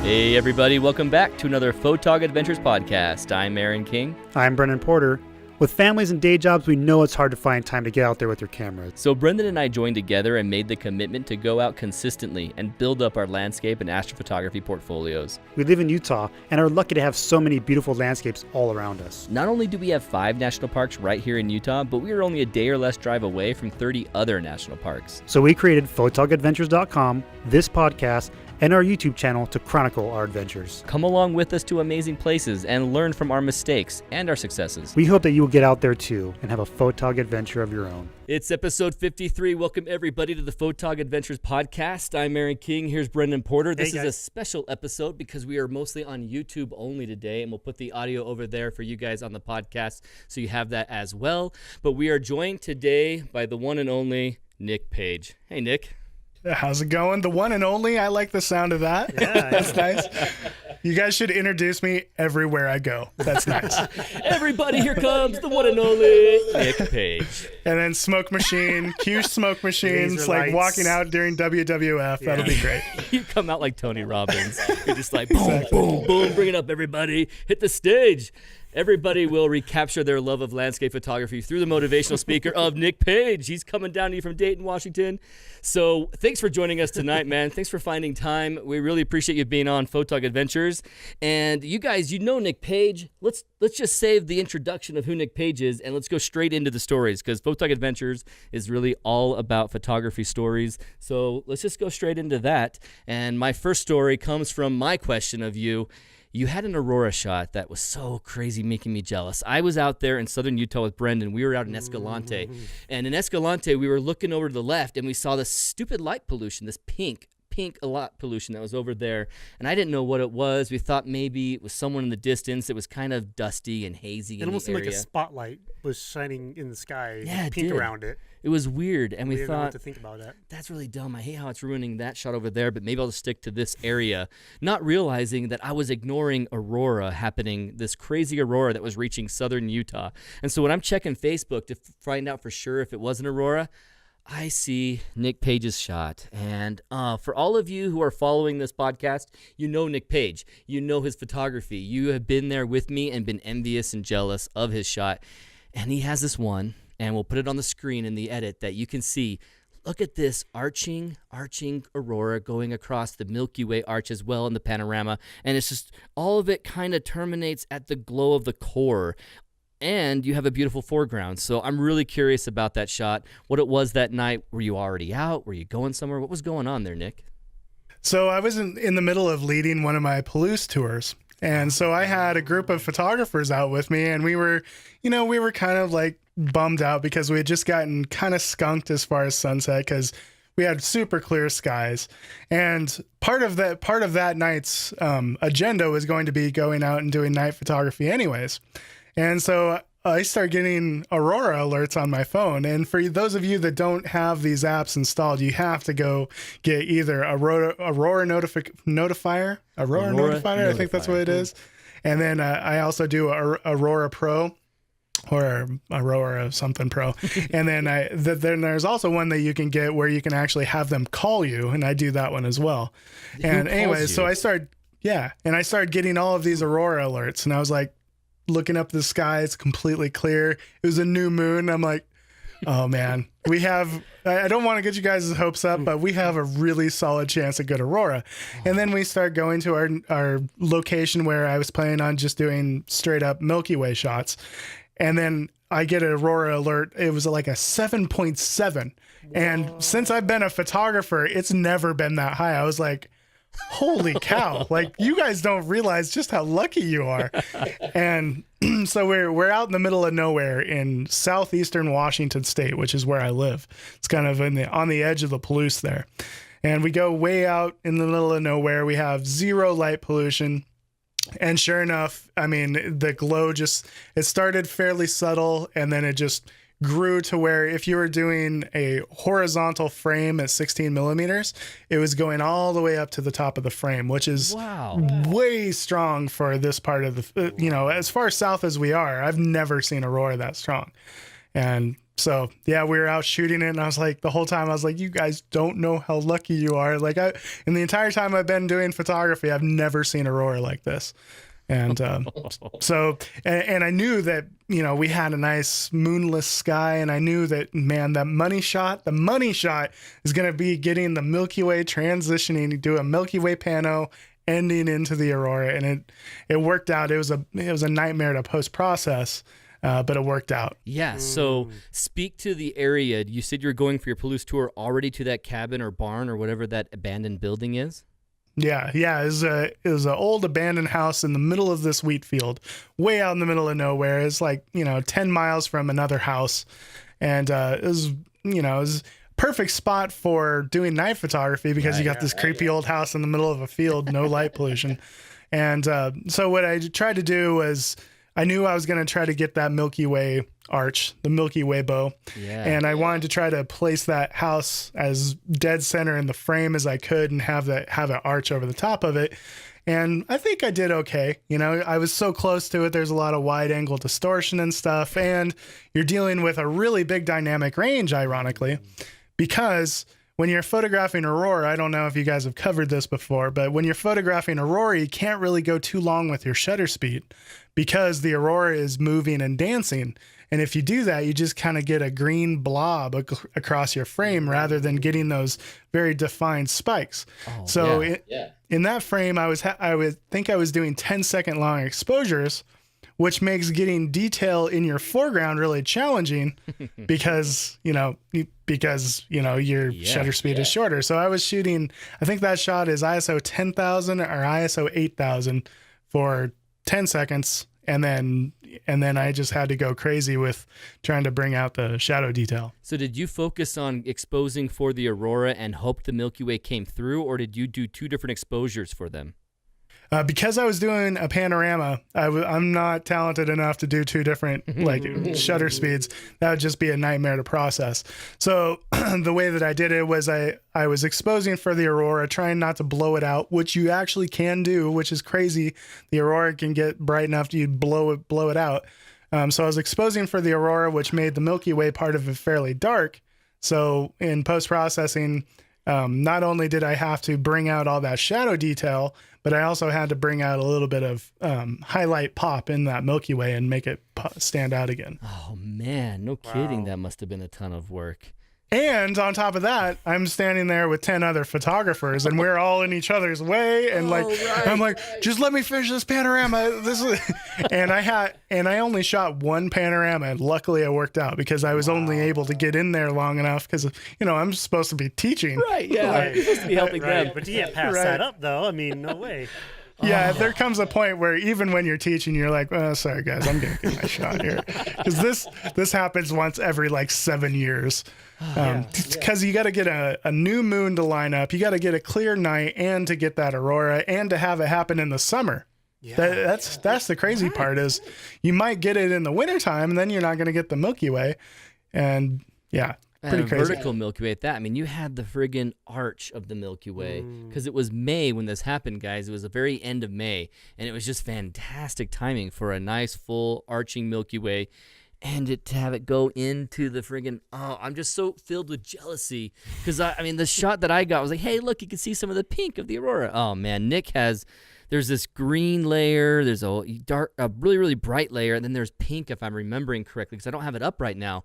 Hey everybody, welcome back to another Photog Adventures Podcast. I'm Aaron King. I'm Brendan Porter. With families and day jobs, we know it's hard to find time to get out there with your cameras. So Brendan and I joined together and made the commitment to go out consistently and build up our landscape and astrophotography portfolios. We live in Utah and are lucky to have so many beautiful landscapes all around us. Not only do we have 5 national parks right here in Utah, but we are only a day or less drive away from 30 other national parks. So we created photogadventures.com, this podcast, and our YouTube channel to chronicle our adventures. Come along with us to amazing places and learn from our mistakes and our successes. We hope that you will get out there too and have a photog adventure of your own. It's episode 53. Welcome everybody to the Photog Adventures Podcast. I'm Aaron King. Here's Brendan Porter. This is a special episode because we are mostly on YouTube only today, and we'll put the audio over there for you guys on the podcast so you have that as well. But we are joined today by the one and only Nick Page. Hey, Nick. How's it going? The one and only. I like the sound of that. Yeah. That's nice. You guys should introduce me everywhere I go. That's nice. Everybody, here comes the one and only Nick Page. And then smoke machine, cue smoke machines, Laser like lights. walking out during WWF. That'll be great. You come out like Tony Robbins. You're just like, boom, boom, boom, bring it up, everybody. Hit the stage. Everybody will recapture their love of landscape photography through the motivational speaker of Nick Page. He's coming down to you from Dayton, Washington. So thanks for joining us tonight, man. Thanks for finding time. We really appreciate you being on Photog Adventures. And you guys, you know Nick Page. Let's just save the introduction of who Nick Page is, and let's go straight into the stories, because Photog Adventures is really all about photography stories. So let's just go straight into that. And my first story comes from my question of you. You had an Aurora shot that was so crazy, making me jealous. I was out there in southern Utah with Brendan. We were out in Escalante. And in Escalante, we were looking over to the left, and we saw this stupid light pollution, this pink light pollution that was over there. And I didn't know what it was. We thought maybe it was someone in the distance. It was kind of dusty and hazy in the area. It almost seemed like a spotlight was shining in the sky, Yeah, it pink did. around it. It was weird, and we didn't know what thought, to think about that. that's really dumb. I hate how it's ruining that shot over there, but maybe I'll just stick to this area, not realizing that I was ignoring Aurora happening, this crazy Aurora that was reaching southern Utah. And so when I'm checking Facebook to find out for sure if it was an Aurora, I see Nick Page's shot. And for all of you who are following this podcast, you know Nick Page. You know his photography. You have been there with me and been envious and jealous of his shot. And he has this one, and we'll put it on the screen in the edit that you can see. Look at this arching Aurora going across the Milky Way arch as well in the panorama. And it's just, all of it kind of terminates at the glow of the core. And you have a beautiful foreground. So I'm really curious about that shot, what it was that night. Were you already out? Were you going somewhere? What was going on there, Nick? So I was in the middle of leading one of my Palouse tours. And so I had a group of photographers out with me, and we were kind of like bummed out because we had just gotten kind of skunked as far as sunset because we had super clear skies. And part of that night's agenda was going to be going out and doing night photography anyways. And so I start getting Aurora alerts on my phone. And for those of you that don't have these apps installed, you have to go get either Aurora Notifier. I think that's what it is. And then I also do Aurora Pro or Aurora something Pro. And then then there's also one that you can get where you can actually have them call you. And I do that one as well. And anyways, so I started getting all of these Aurora alerts. And I was like, looking up the sky, it's completely clear. It was a new moon. I'm like, oh man, I don't want to get you guys' hopes up, but we have a really solid chance at good Aurora. And then we start going to our location where I was planning on just doing straight up Milky Way shots. And then I get an Aurora alert. It was like a 7.7. And since I've been a photographer, it's never been that high. I was like, holy cow, like you guys don't realize just how lucky you are. And so we're out in the middle of nowhere in southeastern Washington state, which is where I live. It's kind of on the edge of the Palouse there. And we go way out in the middle of nowhere. We have zero light pollution. And sure enough, I mean, the glow it started fairly subtle, and then it just grew to where if you were doing a horizontal frame at 16 millimeters, it was going all the way up to the top of the frame, which is way strong for this part of the, as far south as we are, I've never seen Aurora that strong. And So yeah, we were out shooting it, and I was like, the whole time I was like, you guys don't know how lucky you are. Like in the entire time I've been doing photography, I've never seen aurora like this. And so I knew that, you know, we had a nice moonless sky, and I knew that, man, the money shot is going to be getting the Milky Way transitioning to do a Milky Way pano ending into the aurora, and it worked out. It was a nightmare to post process, but it worked out. Yeah. So speak to the area. You said you're going for your Palouse tour already to that cabin or barn or whatever that abandoned building is. Yeah. It was an old abandoned house in the middle of this wheat field, way out in the middle of nowhere. It's like, you know, 10 miles from another house. And it was perfect spot for doing night photography because you got this creepy old house in the middle of a field, no light pollution. And so what I tried to do was, I knew I was going to try to get that Milky Way arch, the Milky Way bow. Yeah. And I wanted to try to place that house as dead center in the frame as I could and have an arch over the top of it. And I think I did okay. You know, I was so close to it. There's a lot of wide angle distortion and stuff. And you're dealing with a really big dynamic range, ironically, because when you're photographing aurora, I don't know if you guys have covered this before, but when you're photographing aurora, you can't really go too long with your shutter speed because the aurora is moving and dancing. And if you do that, you just kind of get a green blob across your frame rather than getting those very defined spikes. In that frame, I would think I was doing 10-second long exposures, which makes getting detail in your foreground really challenging because your shutter speed is shorter. So I was shooting, I think that shot is ISO 10,000 or ISO 8,000 for 10 seconds. And then I just had to go crazy with trying to bring out the shadow detail. So did you focus on exposing for the aurora and hope the Milky Way came through, or did you do two different exposures for them? Because I was doing a panorama, I'm not talented enough to do two different shutter speeds. That would just be a nightmare to process. So the way that I did it was I was exposing for the aurora, trying not to blow it out, which you actually can do, which is crazy. The aurora can get bright enough to blow it out. So I was exposing for the aurora, which made the Milky Way part of it fairly dark. So in post-processing, not only did I have to bring out all that shadow detail, but I also had to bring out a little bit of highlight pop in that Milky Way and make it stand out again. Oh, man. No kidding. That must have been a ton of work. And on top of that, I'm standing there with 10 other photographers, and we're all in each other's way. And I'm like, just let me finish this panorama. And I only shot one panorama, and luckily it worked out because I was only able to get in there long enough because, I'm supposed to be teaching. Right. Yeah. You're supposed to be helping them. But you can't pass that up, though. I mean, no way. Yeah, there comes a point where even when you're teaching, you're like, oh, sorry, guys, I'm going to get my shot here. Because this happens once every 7 years. Because you got to get a new moon to line up. You got to get a clear night and to get that aurora and to have it happen in the summer. Yeah. That's the crazy part is you might get it in the wintertime and then you're not going to get the Milky Way. And yeah. Pretty crazy. Vertical Milky Way at that. I mean, you had the friggin' arch of the Milky Way because it was May when this happened, guys. It was the very end of May, and it was just fantastic timing for a nice, full, arching Milky Way, and to have it go into the friggin' I'm just so filled with jealousy because, the shot that I got was like, hey, look, you can see some of the pink of the aurora. Oh, man, there's this green layer, there's a really, really bright layer, and then there's pink, if I'm remembering correctly, because I don't have it up right now.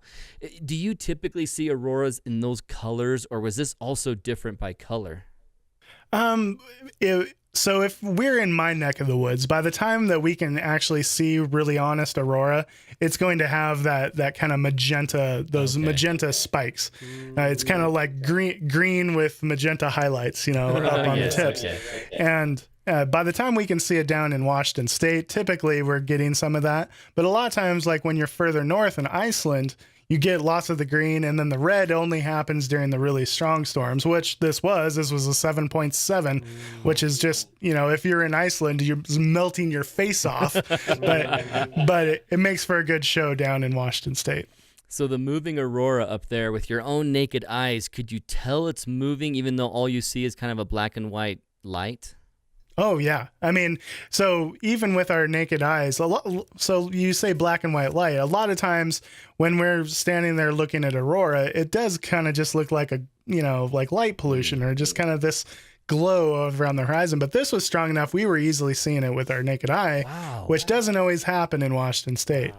Do you typically see auroras in those colors, or was this also different by color? So if we're in my neck of the woods, by the time that we can actually see really honest aurora, it's going to have that kind of magenta, magenta spikes. It's kind of like green with magenta highlights, up on the tips. Okay. And by the time we can see it down in Washington State, typically we're getting some of that. But a lot of times, like when you're further north in Iceland, you get lots of the green, and then the red only happens during the really strong storms, which this was a 7.7, which is just, if you're in Iceland, you're melting your face off. but it makes for a good show down in Washington State. So the moving aurora up there with your own naked eyes, could you tell it's moving even though all you see is kind of a black and white light? Oh yeah. I mean, so even with our naked eyes, so you say black and white light. A lot of times when we're standing there looking at aurora, it does kind of just look like like light pollution or just kind of this glow around the horizon. But this was strong enough we were easily seeing it with our naked eye, which doesn't always happen in Washington State.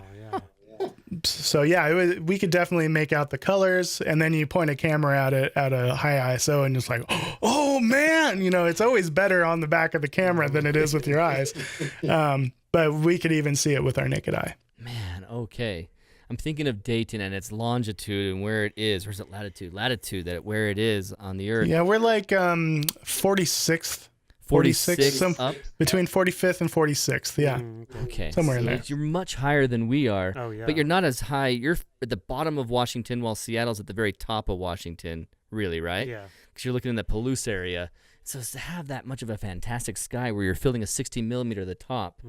So yeah, we could definitely make out the colors, and then you point a camera at it at a high ISO and just like, oh man, it's always better on the back of the camera than it is with your eyes. But we could even see it with our naked eye. Man, okay. I'm thinking of Dayton and its longitude and where it is. Or is it latitude? Latitude, where it is on the Earth. Yeah, we're like 46th. 46 up? Between 45th and 46th, yeah. Okay. Somewhere in there. You're much higher than we are, Oh, yeah. but you're not as high. You're at the bottom of Washington while Seattle's at the very top of Washington, really, right? Yeah. Because you're looking in the Palouse area. So to have that much of a fantastic sky where you're filling a 16 millimeter at the top,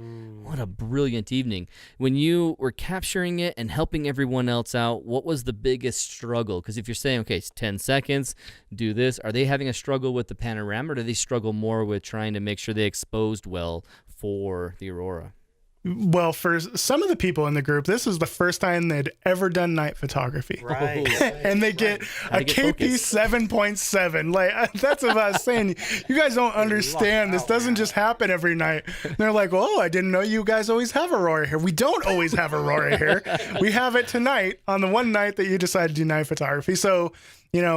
what a brilliant evening. When you were capturing it and helping everyone else out, what was the biggest struggle? Because if you're saying, okay, it's 10 seconds, do this, are they having a struggle with the panorama, or do they struggle more with trying to make sure they exposed well for the aurora? Well, for some of the people in the group, this is the first time they'd ever done night photography. Right. And they get a KP 7.7. Like, that's what I was saying. You guys don't understand. This doesn't just happen every night. And they're like, oh, I didn't know you guys always have aurora here. We don't always have aurora here. We have it tonight on the one night that you decide to do night photography. So,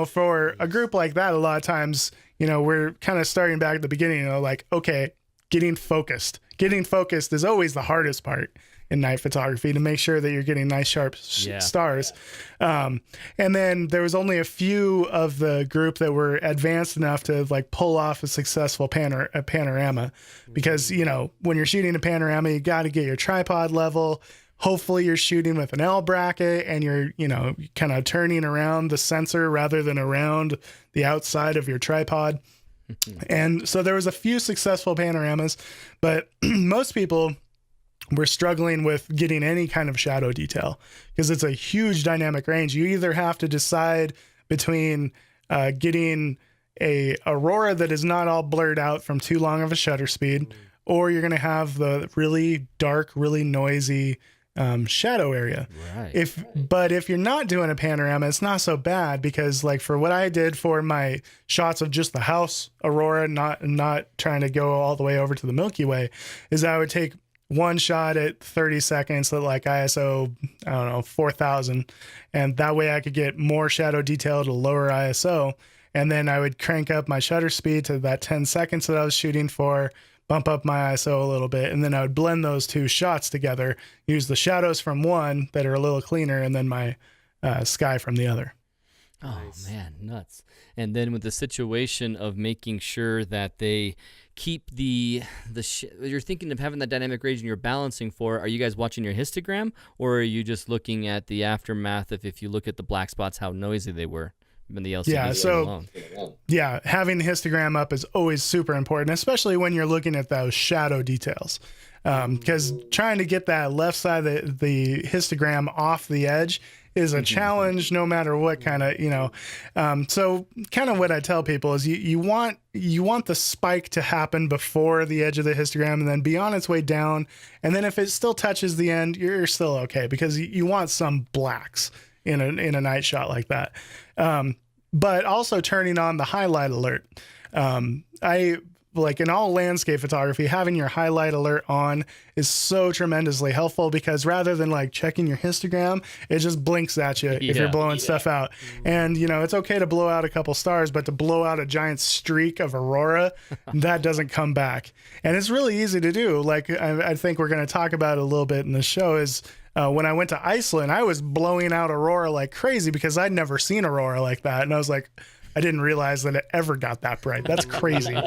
for a group like that, a lot of times, we're kind of starting back at the beginning, like, okay, getting focused. Getting focused is always the hardest part in night photography, to make sure that you're getting nice sharp stars. And then there was only a few of the group that were advanced enough to like pull off a successful panorama, because when you're shooting a panorama, you got to get your tripod level. Hopefully you're shooting with an L bracket and you're kind of turning around the sensor rather than around the outside of your tripod. And so there was a few successful panoramas, but most people were struggling with getting any kind of shadow detail, because it's a huge dynamic range. You either have to decide between getting a aurora that is not all blurred out from too long of a shutter speed, or you're going to have the really dark, really noisy shadow area. Right. But if you're not doing a panorama, it's not so bad, because like for what I did for my shots of just the house aurora, not trying to go all the way over to the Milky Way, is I would take one shot at 30 seconds at like ISO, 4,000. And that way I could get more shadow detail at a lower ISO. And then I would crank up my shutter speed to that 10 seconds that I was shooting for, bump up my ISO a little bit, and then I would blend those two shots together, use the shadows from one that are a little cleaner, and then my sky from the other. Oh, man, nuts. And then with the situation of making sure that they keep you're thinking of having that dynamic range and you're balancing for, are you guys watching your histogram, or are you just looking at the aftermath of, if you look at the black spots, how noisy they were? The LCD having the histogram up is always super important, especially when you're looking at those shadow details, because trying to get that left side of the histogram off the edge is a challenge, no matter what kind of so kind of what I tell people is you want the spike to happen before the edge of the histogram and then be on its way down, and then if it still touches the end, you're still okay, because you want some blacks in a night shot like that. But also turning on the highlight alert. I like in all landscape photography, having your highlight alert on is so tremendously helpful, because rather than like checking your histogram, it just blinks at you if you're blowing stuff out. And it's okay to blow out a couple stars, but to blow out a giant streak of aurora, that doesn't come back. And it's really easy to do. Like I think we're going to talk about it a little bit in the show is, when I went to Iceland, I was blowing out aurora like crazy, because I'd never seen aurora like that. And I was like, I didn't realize that it ever got that bright. That's crazy.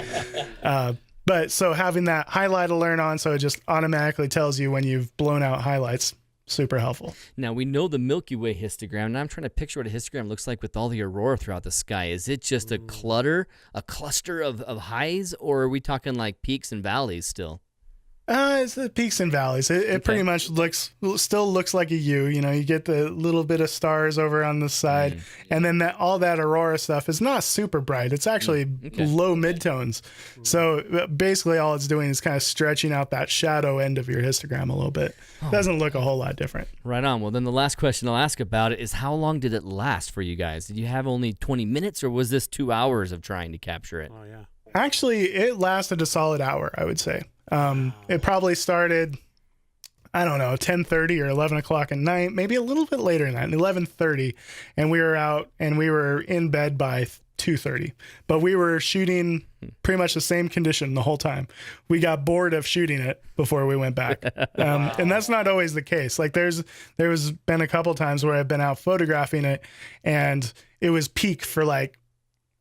But so having that highlight alert on, so it just automatically tells you when you've blown out highlights, super helpful. Now, we know the Milky Way histogram, and I'm trying to picture what a histogram looks like with all the aurora throughout the sky. Is it just a cluster of highs, or are we talking like peaks and valleys still? It's the peaks and valleys. It pretty much still looks like a U. You know, you get the little bit of stars over on the side, and then all that aurora stuff is not super bright. It's actually low midtones. So basically, all it's doing is kind of stretching out that shadow end of your histogram a little bit. Doesn't look a whole lot different. Right on. Well, then the last question I'll ask about it is, how long did it last for you guys? Did you have only 20 minutes, or was this 2 hours of trying to capture it? Oh yeah. Actually, it lasted a solid hour, I would say. It probably started, I don't know, 10:30 or 11 o'clock at night, maybe a little bit later than that, 11:30. And we were out and we were in bed by 2:30. But we were shooting pretty much the same condition the whole time. We got bored of shooting it before we went back. And that's not always the case. Like there's been a couple times where I've been out photographing it and it was peak for like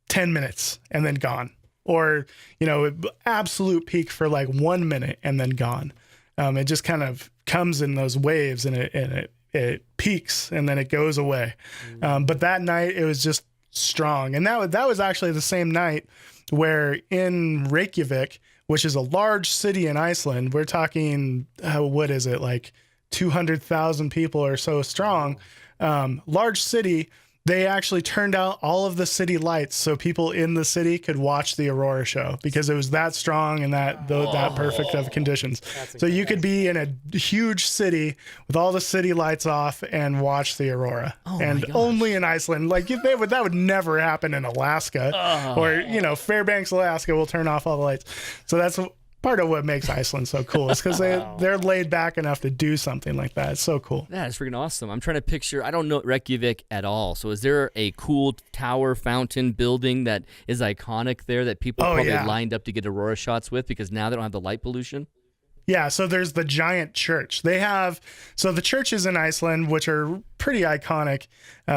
10 minutes and then gone. Or, you know, absolute peak for like 1 minute and then gone. It just kind of comes in those waves and it peaks and then it goes away. But that night it was just strong. And that was actually the same night where in Reykjavik, which is a large city in Iceland, we're talking, what is it, like 200,000 people or so strong, large city. They actually turned out all of the city lights so people in the city could watch the Aurora show because it was that strong and that perfect of conditions. So you could be in a huge city with all the city lights off and watch the Aurora. And only in Iceland. Like that would never happen in Alaska or, you know, Fairbanks, Alaska will turn off all the lights. So that's part of what makes Iceland so cool is because they're laid back enough to do something like that. It's so cool. That is freaking awesome. I'm trying to picture, I don't know Reykjavik at all. So is there a cool tower fountain building that is iconic there that people probably lined up to get Aurora shots with because now they don't have the light pollution? Yeah, so there's the giant church. So the churches in Iceland, which are pretty iconic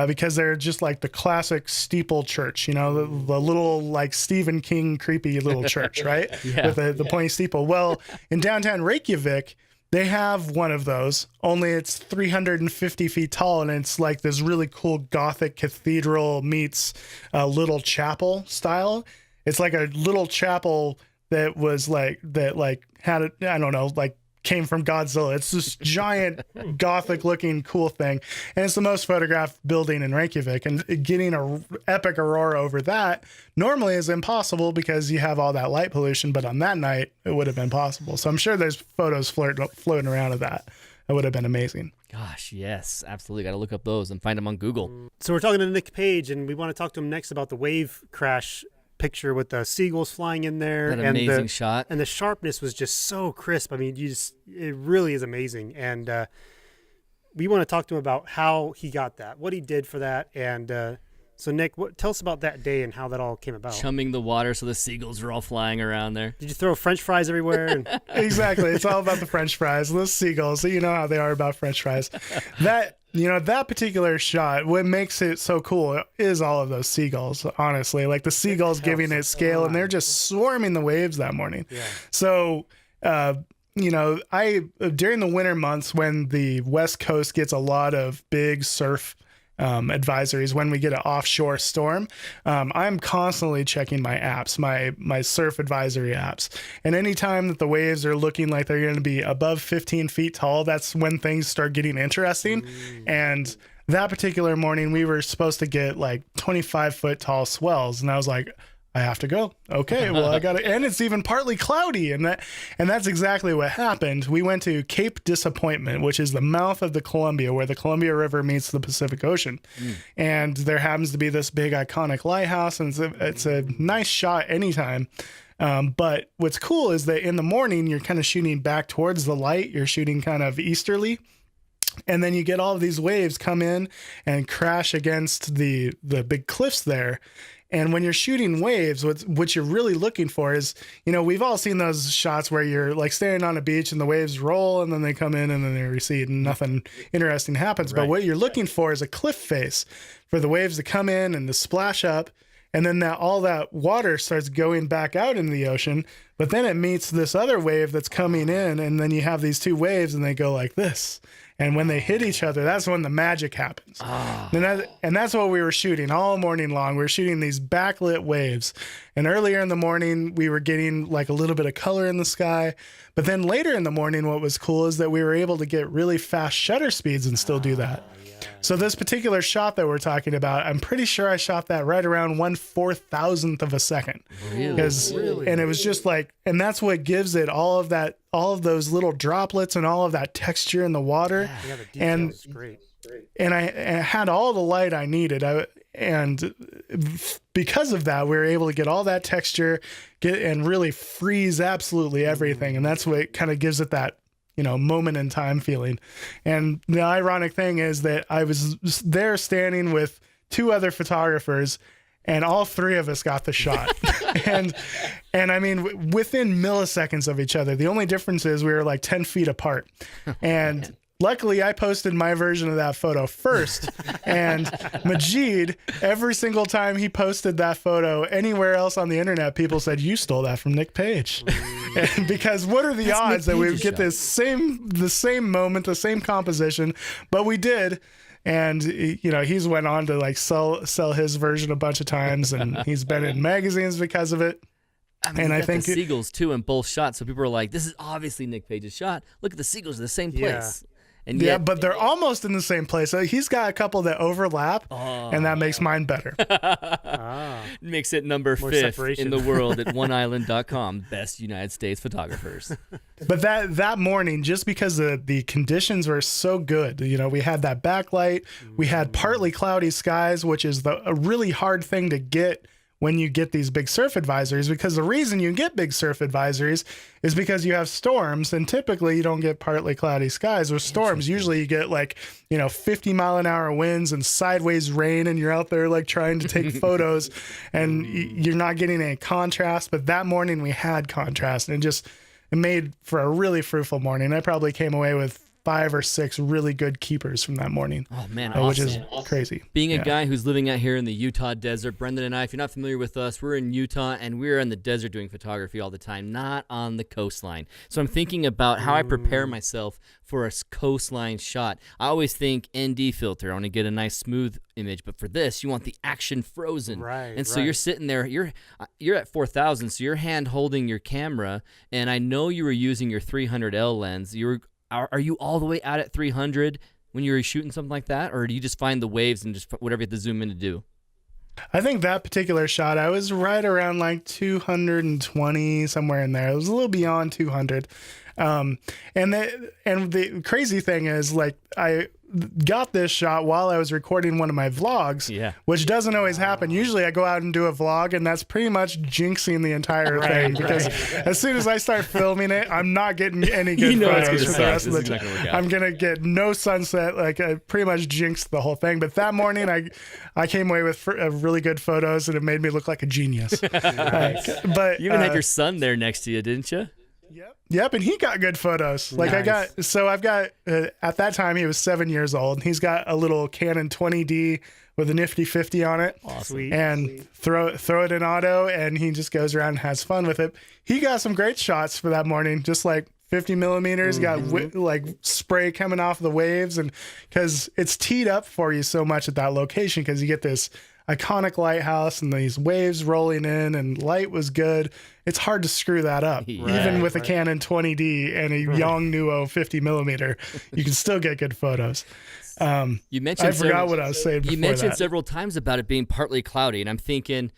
because they're just like the classic steeple church, you know, the little like Stephen King creepy little church, right? With the pointy steeple. Well, in downtown Reykjavik, they have one of those, only it's 350 feet tall, and it's like this really cool Gothic cathedral meets little chapel style. It's like a little chapel that was like had it, I don't know, like came from Godzilla. It's this giant Gothic looking cool thing. And it's the most photographed building in Reykjavik, and getting an epic Aurora over that normally is impossible because you have all that light pollution. But on that night, it would have been possible. So I'm sure there's photos floating around of that. That would have been amazing. Gosh, yes, absolutely. Got to look up those and find them on Google. So we're talking to Nick Page, and we want to talk to him next about the wave crash picture with the seagulls flying in there. That amazing shot. And the sharpness was just so crisp. I mean, it really is amazing. And we want to talk to him about how he got that, what he did for that. And so, Nick, tell us about that day and how that all came about. Chumming the water so the seagulls were all flying around there. Did you throw French fries everywhere? Exactly. It's all about the French fries. Those seagulls, you know how they are about French fries. That particular shot, what makes it so cool is all of those seagulls, honestly. Like the seagulls giving it scale, and they're just swarming the waves that morning. Yeah. So, during the winter months when the West Coast gets a lot of big surf advisories, when we get an offshore storm, I'm constantly checking my apps, my surf advisory apps. And anytime that the waves are looking like they're going to be above 15 feet tall, that's when things start getting interesting. And that particular morning, we were supposed to get like 25-foot tall swells. And I was like, I have to go. Okay, well, I got to, and it's even partly cloudy, and that's exactly what happened. We went to Cape Disappointment, which is the mouth of the Columbia, where the Columbia River meets the Pacific Ocean, and there happens to be this big iconic lighthouse, and it's a nice shot anytime. But what's cool is that in the morning you're kind of shooting back towards the light. You're shooting kind of easterly. And then you get all of these waves come in and crash against the big cliffs there. And when you're shooting waves, what you're really looking for is, we've all seen those shots where you're like standing on a beach and the waves roll and then they come in and then they recede and nothing interesting happens. Right. But what you're looking for is a cliff face for the waves to come in and to splash up and then all that water starts going back out into the ocean, but then it meets this other wave that's coming in, and then you have these two waves and they go like this. And when they hit each other, that's when the magic happens. And that's what we were shooting all morning long. We were shooting these backlit waves. And earlier in the morning, we were getting like a little bit of color in the sky. But then later in the morning, what was cool is that we were able to get really fast shutter speeds and still do that. So this particular shot that we're talking about, I'm pretty sure I shot that right around 1/4000th of a second. Really? And it was just like, and that's what gives it all of those little droplets and all of that texture in the water. Yeah, the detail is great. And I had all the light I needed. And because of that, we were able to get all that texture, and really freeze absolutely everything. And that's what kind of gives it that, moment in time feeling. And the ironic thing is that I was there standing with two other photographers, and all three of us got the shot. and I mean, within milliseconds of each other. The only difference is we were like 10 feet apart. And luckily, I posted my version of that photo first, and Majid, every single time he posted that photo anywhere else on the internet, people said, "You stole that from Nick Page." And because what are the odds that we would get the same moment, the same composition? But we did. And he's went on to like sell his version a bunch of times, and he's been in magazines because of it. I think the seagulls too in both shots, so people are like, "This is obviously Nick Page's shot. Look at the seagulls in the same place." And yet, but they're almost in the same place. So he's got a couple that overlap, and that makes mine better. Makes it number 5th in the world at oneisland.com, best United States photographers. But that morning, just because the conditions were so good, we had that backlight, we had partly cloudy skies, which is a really hard thing to get when you get these big surf advisories, because the reason you get big surf advisories is because you have storms, and typically you don't get partly cloudy skies. With storms, usually you get 50-mile-an-hour winds and sideways rain, and you're out there like trying to take photos, and you're not getting any contrast. But that morning we had contrast, and it made for a really fruitful morning. I probably came away with 5 or 6 really good keepers from that morning. Oh man, which is crazy. Being a guy who's living out here in the Utah desert, Brendan and I, if you're not familiar with us, we're in Utah and we're in the desert doing photography all the time, not on the coastline. So I'm thinking about how I prepare myself for a coastline shot. I always think ND filter. I want to get a nice smooth image, but for this, you want the action frozen. Right. And so you're sitting there, you're at 4,000, so you're hand holding your camera, and I know you were using your 300L lens. Are you all the way out at 300 when you're shooting something like that, or do you just find the waves and just whatever you have to zoom in to do? I think that particular shot, I was right around like 220, somewhere in there. It was a little beyond 200. And the crazy thing is, like, I got this shot while I was recording one of my vlogs, which doesn't always happen. Usually I go out and do a vlog, and that's pretty much jinxing the entire thing, because as soon as I start filming it, I'm not getting any good photos for the rest of the time. I'm going to get no sunset. Like, I pretty much jinxed the whole thing. But that morning I came away with really good photos, and it made me look like a genius. But you even had your son there next to you, didn't you? Yep, and he got good photos. Like, nice. I've got at that time he was 7 years old, and he's got a little Canon 20D with a nifty 50 on it. Awesome. And throw it in auto, and he just goes around and has fun with it. He got some great shots for that morning, just like 50 millimeters, got like spray coming off the waves, and because it's teed up for you so much at that location, because you get this iconic lighthouse and these waves rolling in, and light was good. It's hard to screw that up. Even with a Canon 20D and a Yongnuo 50 millimeter, you can still get good photos. You mentioned I forgot what I was saying before You mentioned that. several times about it being partly cloudy, and I'm thinking,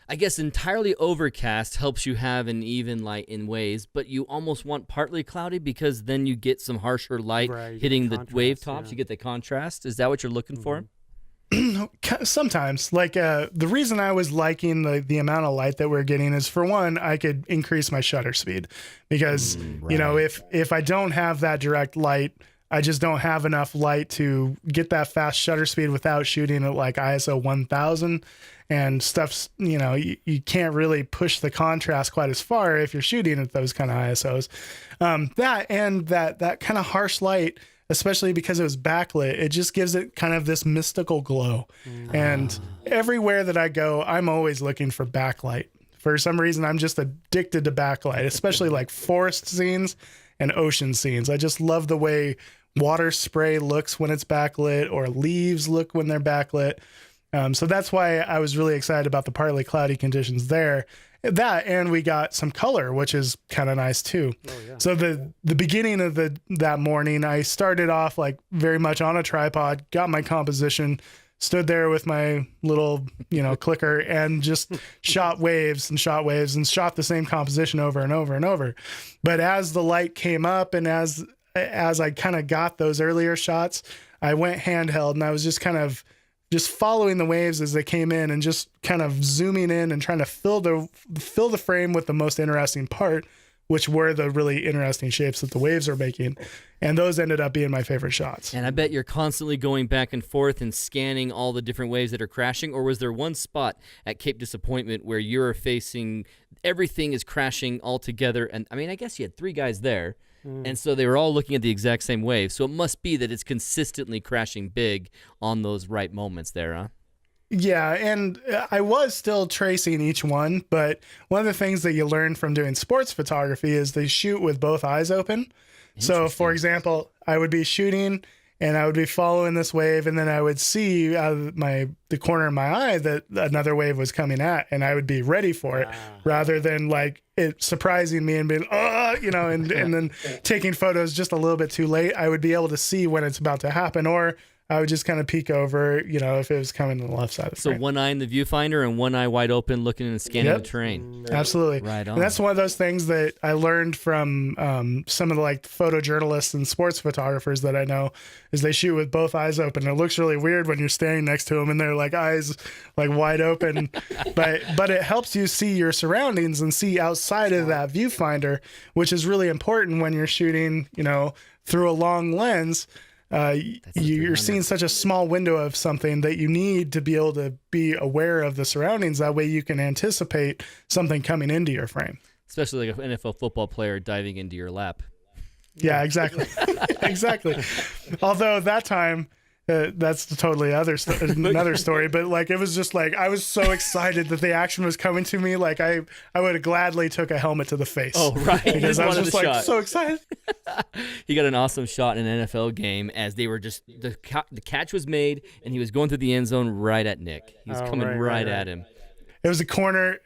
I guess entirely overcast helps you have an even light in waves, but you almost want partly cloudy because then you get some harsher light hitting the wave tops. You get the contrast. Is that what you're looking for? Sometimes, like, the reason I was liking the amount of light that we're getting is, for one, I could increase my shutter speed, because if I don't have that direct light, I just don't have enough light to get that fast shutter speed without shooting at like ISO 1000 and stuff's, you can't really push the contrast quite as far if you're shooting at those kind of ISOs. That kind of harsh light especially because it was backlit, it just gives it kind of this mystical glow. And everywhere that I go, I'm always looking for backlight. For some reason, I'm just addicted to backlight, especially like forest scenes and ocean scenes. I just love the way water spray looks when it's backlit, or leaves look when they're backlit. So that's why I was really excited about the partly cloudy conditions there. That, and we got some color, which is kind of nice too. Oh, yeah. So the beginning of that morning, I started off like very much on a tripod, got my composition, stood there with my little, clicker, and just shot waves and shot the same composition over and over and over. But as the light came up, and as I kind of got those earlier shots, I went handheld, and I was just kind of following the waves as they came in, and just kind of zooming in and trying to fill the frame with the most interesting part, which were the really interesting shapes that the waves are making. And those ended up being my favorite shots. And I bet you're constantly going back and forth and scanning all the different waves that are crashing. Or was there one spot at Cape Disappointment where you're facing everything is crashing all together? And I mean, I guess you had 3 guys there. And so they were all looking at the exact same wave. So it must be that it's consistently crashing big on those right moments there, huh? Yeah, and I was still tracing each one, but one of the things that you learn from doing sports photography is they shoot with both eyes open. So, for example, I would be shooting and I would be following this wave, and then I would see out of the corner of my eye that another wave was coming at, and I would be ready for it, rather than like it surprising me and being, and then taking photos just a little bit too late. I would be able to see when it's about to happen, or I would just kind of peek over, if it was coming to the left side of the frame. So one eye in the viewfinder and one eye wide open looking and scanning the terrain. Absolutely. Right on. And that's one of those things that I learned from some of the like photojournalists and sports photographers that I know, is they shoot with both eyes open. It looks really weird when you're standing next to them and they're like eyes like wide open, but it helps you see your surroundings and see outside of that viewfinder, which is really important when you're shooting, through a long lens. You're seeing such a small window of something that you need to be able to be aware of the surroundings. That way you can anticipate something coming into your frame. Especially like an NFL football player diving into your lap. Yeah, exactly. Exactly. Although that time, that's totally another story. But like, it was just like, I was so excited that the action was coming to me. Like I would have gladly took a helmet to the face. Oh, right. Because I was just like so excited. He got an awesome shot in an NFL game as they were just, the catch was made and he was going through the end zone right at Nick. He was coming right at him. It was a corner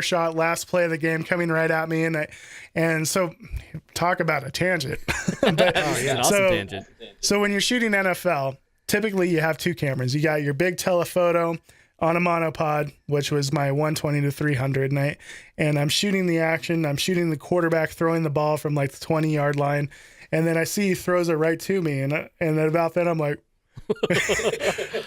shot, last play of the game, coming right at me, and so talk about a tangent. But, an awesome tangent. So when you're shooting NFL, typically you have 2 cameras. You got your big telephoto on a monopod, which was my 120 to 300, and I'm shooting the action. I'm shooting the quarterback throwing the ball from like the 20-yard line, and then I see he throws it right to me, and then about then I'm like.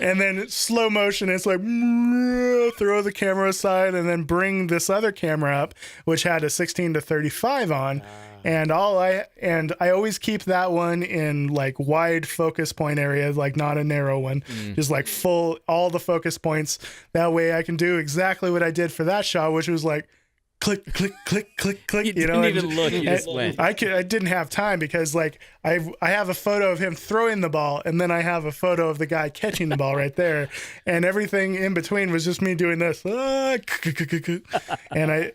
And then slow motion, it's like throw the camera aside and then bring this other camera up, which had a 16 to 35 on, and I always keep that one in like wide focus point area, like not a narrow one, just like full all the focus points. That way I can do exactly what I did for that shot, which was like click, click, click, click, click. You didn't even look. You just went. I didn't have time because like I have a photo of him throwing the ball, and then I have a photo of the guy catching the ball right there, and everything in between was just me doing this. And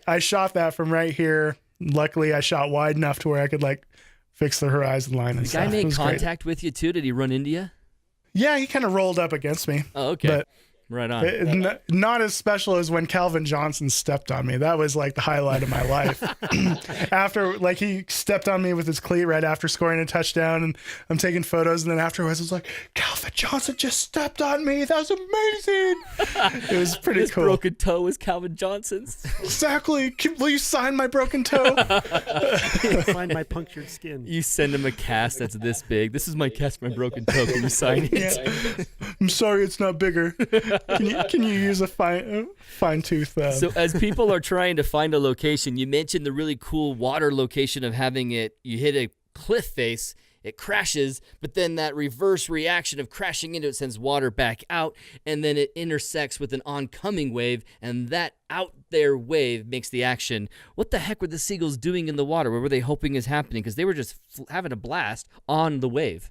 I shot that from right here. Luckily, I shot wide enough to where I could like fix the horizon line and the stuff. guy made contact with you too? Did he run into you? Yeah, he kind of rolled up against me. Oh, okay. But right on. Not as special as when Calvin Johnson stepped on me. That was like the highlight of my life. After, like, he stepped on me with his cleat right after scoring a touchdown, and I'm taking photos, and then afterwards I was like, Calvin Johnson just stepped on me. That was amazing. It was pretty cool. His broken toe was Calvin Johnson's. Exactly. Will you sign my broken toe? Find my punctured skin. You send him a cast that's this big. This is my cast for my broken toe. Can you sign it? Yeah. I'm sorry it's not bigger. Can you use a fine tooth? So as people are trying to find a location, you mentioned the really cool water location of having it. You hit a cliff face, it crashes, but then that reverse reaction of crashing into it sends water back out, and then it intersects with an oncoming wave, and that out there wave makes the action. What the heck were the seagulls doing in the water? What were they hoping is happening? Because they were just having a blast on the wave.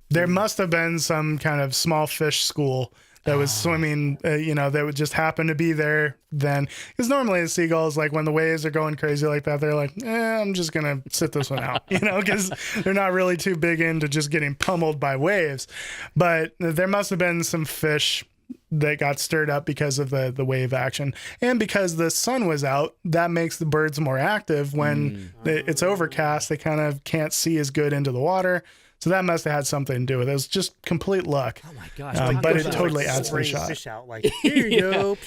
There must have been some kind of small fish school that was swimming, that would just happen to be there then. Because normally the seagulls, like when the waves are going crazy like that, they're like, I'm just going to sit this one out, because they're not really too big into just getting pummeled by waves. But there must have been some fish that got stirred up because of the wave action. And because the sun was out, that makes the birds more active. When it's overcast, they kind of can't see as good into the water. So that must have had something to do with it. It was just complete luck. Oh my gosh. But it totally adds to the spraying shot. fish out, like, here you go.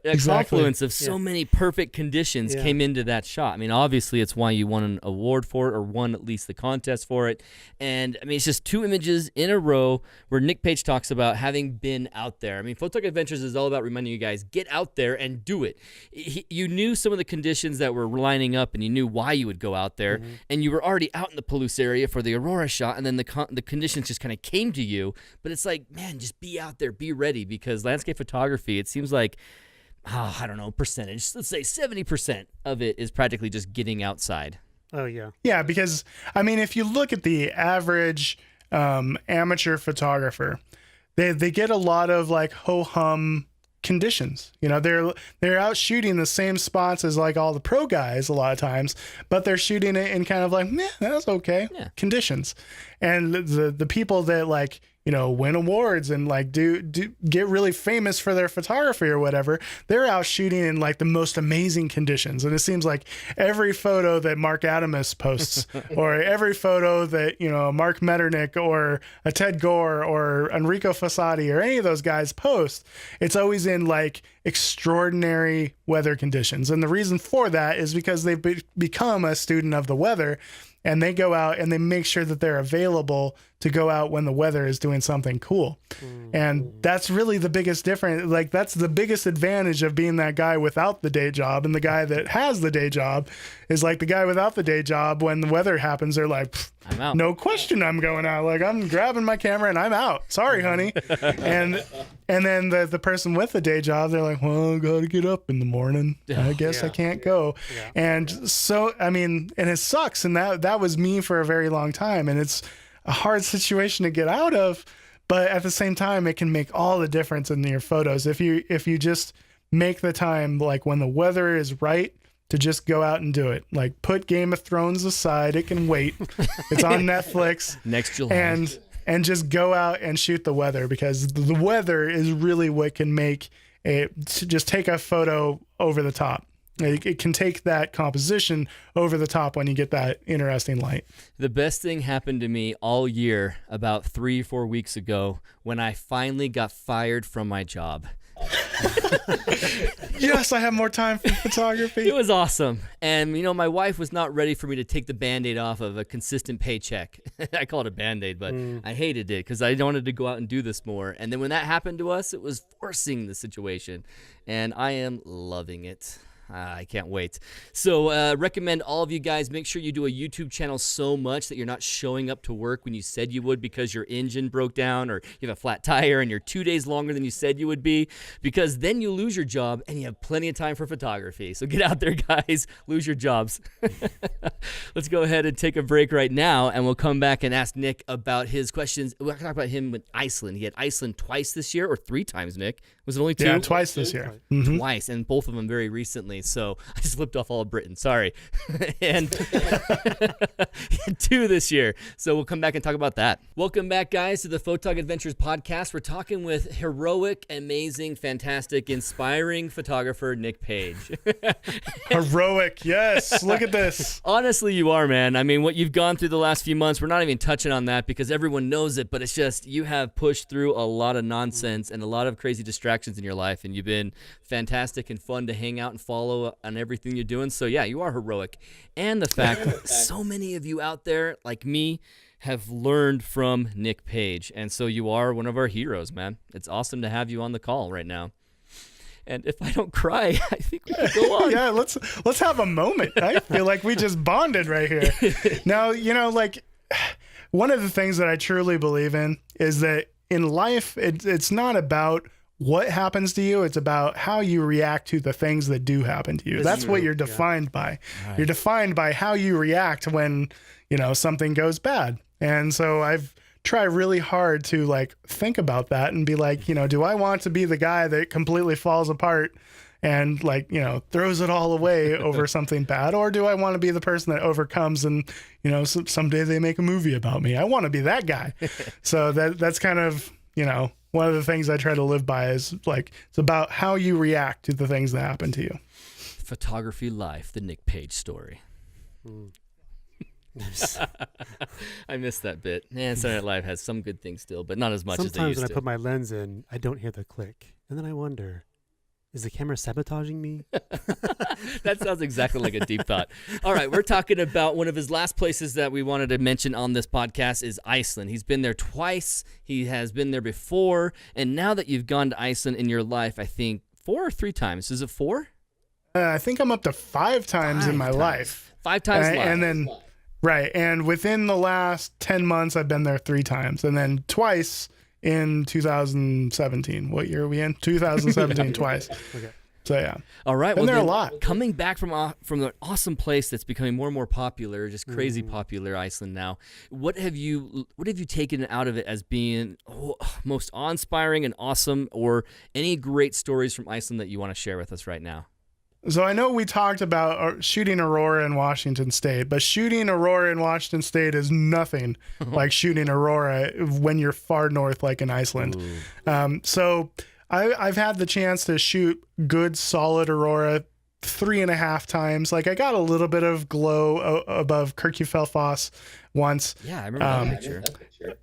A confluence of so many perfect conditions came into that shot. I mean, obviously, it's why you won an award for it, or won at least the contest for it. And I mean, it's just 2 images in a row where Nick Page talks about having been out there. I mean, Photog Adventures is all about reminding you guys, get out there and do it. You knew some of the conditions that were lining up, and you knew why you would go out there, and you were already out in the Palouse area for the Aurora shot, and then the conditions just kind of came to you. But it's like, man, just be out there, be ready, because landscape photography, it seems like, I don't know, percentage, let's say 70% of it is practically just getting outside. Oh, yeah. Yeah, because, I mean, if you look at the average amateur photographer, they get a lot of like ho-hum conditions. They're out shooting the same spots as like all the pro guys a lot of times, but they're shooting it in kind of like, that's okay conditions. And the people that like, win awards and like do get really famous for their photography or whatever, they're out shooting in like the most amazing conditions. And it seems like every photo that Mark Adamus posts or every photo that, Mark Metternich or a Ted Gore or Enrico Fossati or any of those guys post, it's always in like extraordinary weather conditions. And the reason for that is because they've become a student of the weather, and they go out and they make sure that they're available to go out when the weather is doing something cool. And that's really the biggest difference. Like, that's the biggest advantage of being that guy without the day job. And the guy that has the day job is like the guy without the day job. When the weather happens, they're like, I'm out. No question I'm going out. Like, I'm grabbing my camera and I'm out. Sorry, honey. and then the person with the day job, they're like, well, I got to get up in the morning. I guess I can't go. Yeah. And so, I mean, and it sucks. And that was me for a very long time. And it's a hard situation to get out of, but at the same time, it can make all the difference in your photos. If you just make the time, like when the weather is right, to just go out and do it. Like, put Game of Thrones aside. It can wait. It's on Netflix. Next July. And just go out and shoot the weather, because the weather is really what can make it, just take a photo over the top. It can take that composition over the top when you get that interesting light. The best thing happened to me all year about 3-4 weeks ago when I finally got fired from my job. Yes, I have more time for photography. It was awesome. And, my wife was not ready for me to take the Band-Aid off of a consistent paycheck. I call it a Band-Aid, but I hated it because I wanted to go out and do this more. And then when that happened to us, it was forcing the situation. And I am loving it. I can't wait. So recommend all of you guys, make sure you do a YouTube channel so much that you're not showing up to work when you said you would because your engine broke down or you have a flat tire and you're 2 days longer than you said you would be, because then you lose your job and you have plenty of time for photography. So get out there, guys. Lose your jobs. Let's go ahead and take a break right now, and we'll come back and ask Nick about his questions. We'll talk about him with Iceland. He had Iceland twice this year, or 3 times, Nick. Was it only 2? Yeah, twice this year. Mm-hmm. Twice, and both of them very recently. So I just flipped off all of Britain. Sorry. and 2 this year. So we'll come back and talk about that. Welcome back, guys, to the Photog Adventures Podcast. We're talking with heroic, amazing, fantastic, inspiring photographer Nick Page. Heroic, yes. Look at this. Honestly, you are, man. I mean, what you've gone through the last few months, we're not even touching on that because everyone knows it, but it's just you have pushed through a lot of nonsense and a lot of crazy distractions in your life, and you've been fantastic and fun to hang out and follow on everything you're doing. So yeah, you are heroic. And the fact that so many of you out there, like me, have learned from Nick Page. And so you are one of our heroes, man. It's awesome to have you on the call right now. And if I don't cry, I think we can go on. Yeah, let's have a moment. I feel like we just bonded right here. Now, like, one of the things that I truly believe in is that in life, it's not about what happens to you. It's about how you react to the things that do happen to you. That's what you're defined by. Right. You're defined by how you react when, something goes bad. And so I've try really hard to like think about that and be like, do I want to be the guy that completely falls apart and like, throws it all away over something bad? Or do I want to be the person that overcomes and, someday they make a movie about me? I want to be that guy. So that's kind of, one of the things I try to live by is like, it's about how you react to the things that happen to you. Photography Life, the Nick Page story. I missed that bit. Man, Saturday Night Live has some good things still, but not as much as they Sometimes used when to. I put my lens in, I don't hear the click. And then I wonder, is the camera sabotaging me? That sounds exactly like a deep thought. All right, we're talking about one of his last places that we wanted to mention on this podcast is Iceland. He's been there twice. He has been there before. And now that you've gone to Iceland in your life, I think 4 or 3 times. Is it 4? I think I'm up to 5 times in my life. 5 times live. And then, right. And within the last 10 months, I've been there 3 times. And then twice in 2017. What year are we in? 2017, twice. Okay. So, yeah. All right. Been there a lot. Coming back from an awesome place that's becoming more and more popular, just crazy popular, Iceland now. What have you taken out of it as being most awe-inspiring and awesome, or any great stories from Iceland that you want to share with us right now? So I know we talked about shooting Aurora in Washington State, but shooting Aurora in Washington State is nothing like shooting Aurora when you're far north, like in Iceland. So I've had the chance to shoot good, solid Aurora 3.5 times. Like I got a little bit of glow above Kirkjufelfoss once. Yeah, I remember that picture.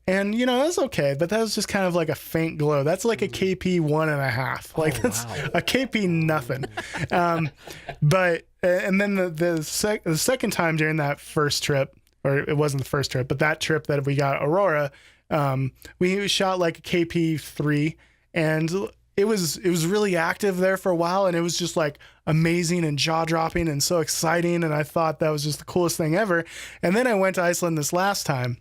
And that's okay, but that was just kind of like a faint glow. That's like a KP 1.5. Like that's a KP nothing. But and then the second time during that first trip, or it wasn't the first trip, but that trip that we got Aurora, we shot like a KP 3, and it was really active there for a while, and it was just like amazing and jaw-dropping and so exciting, and I thought that was just the coolest thing ever. And then I went to Iceland this last time,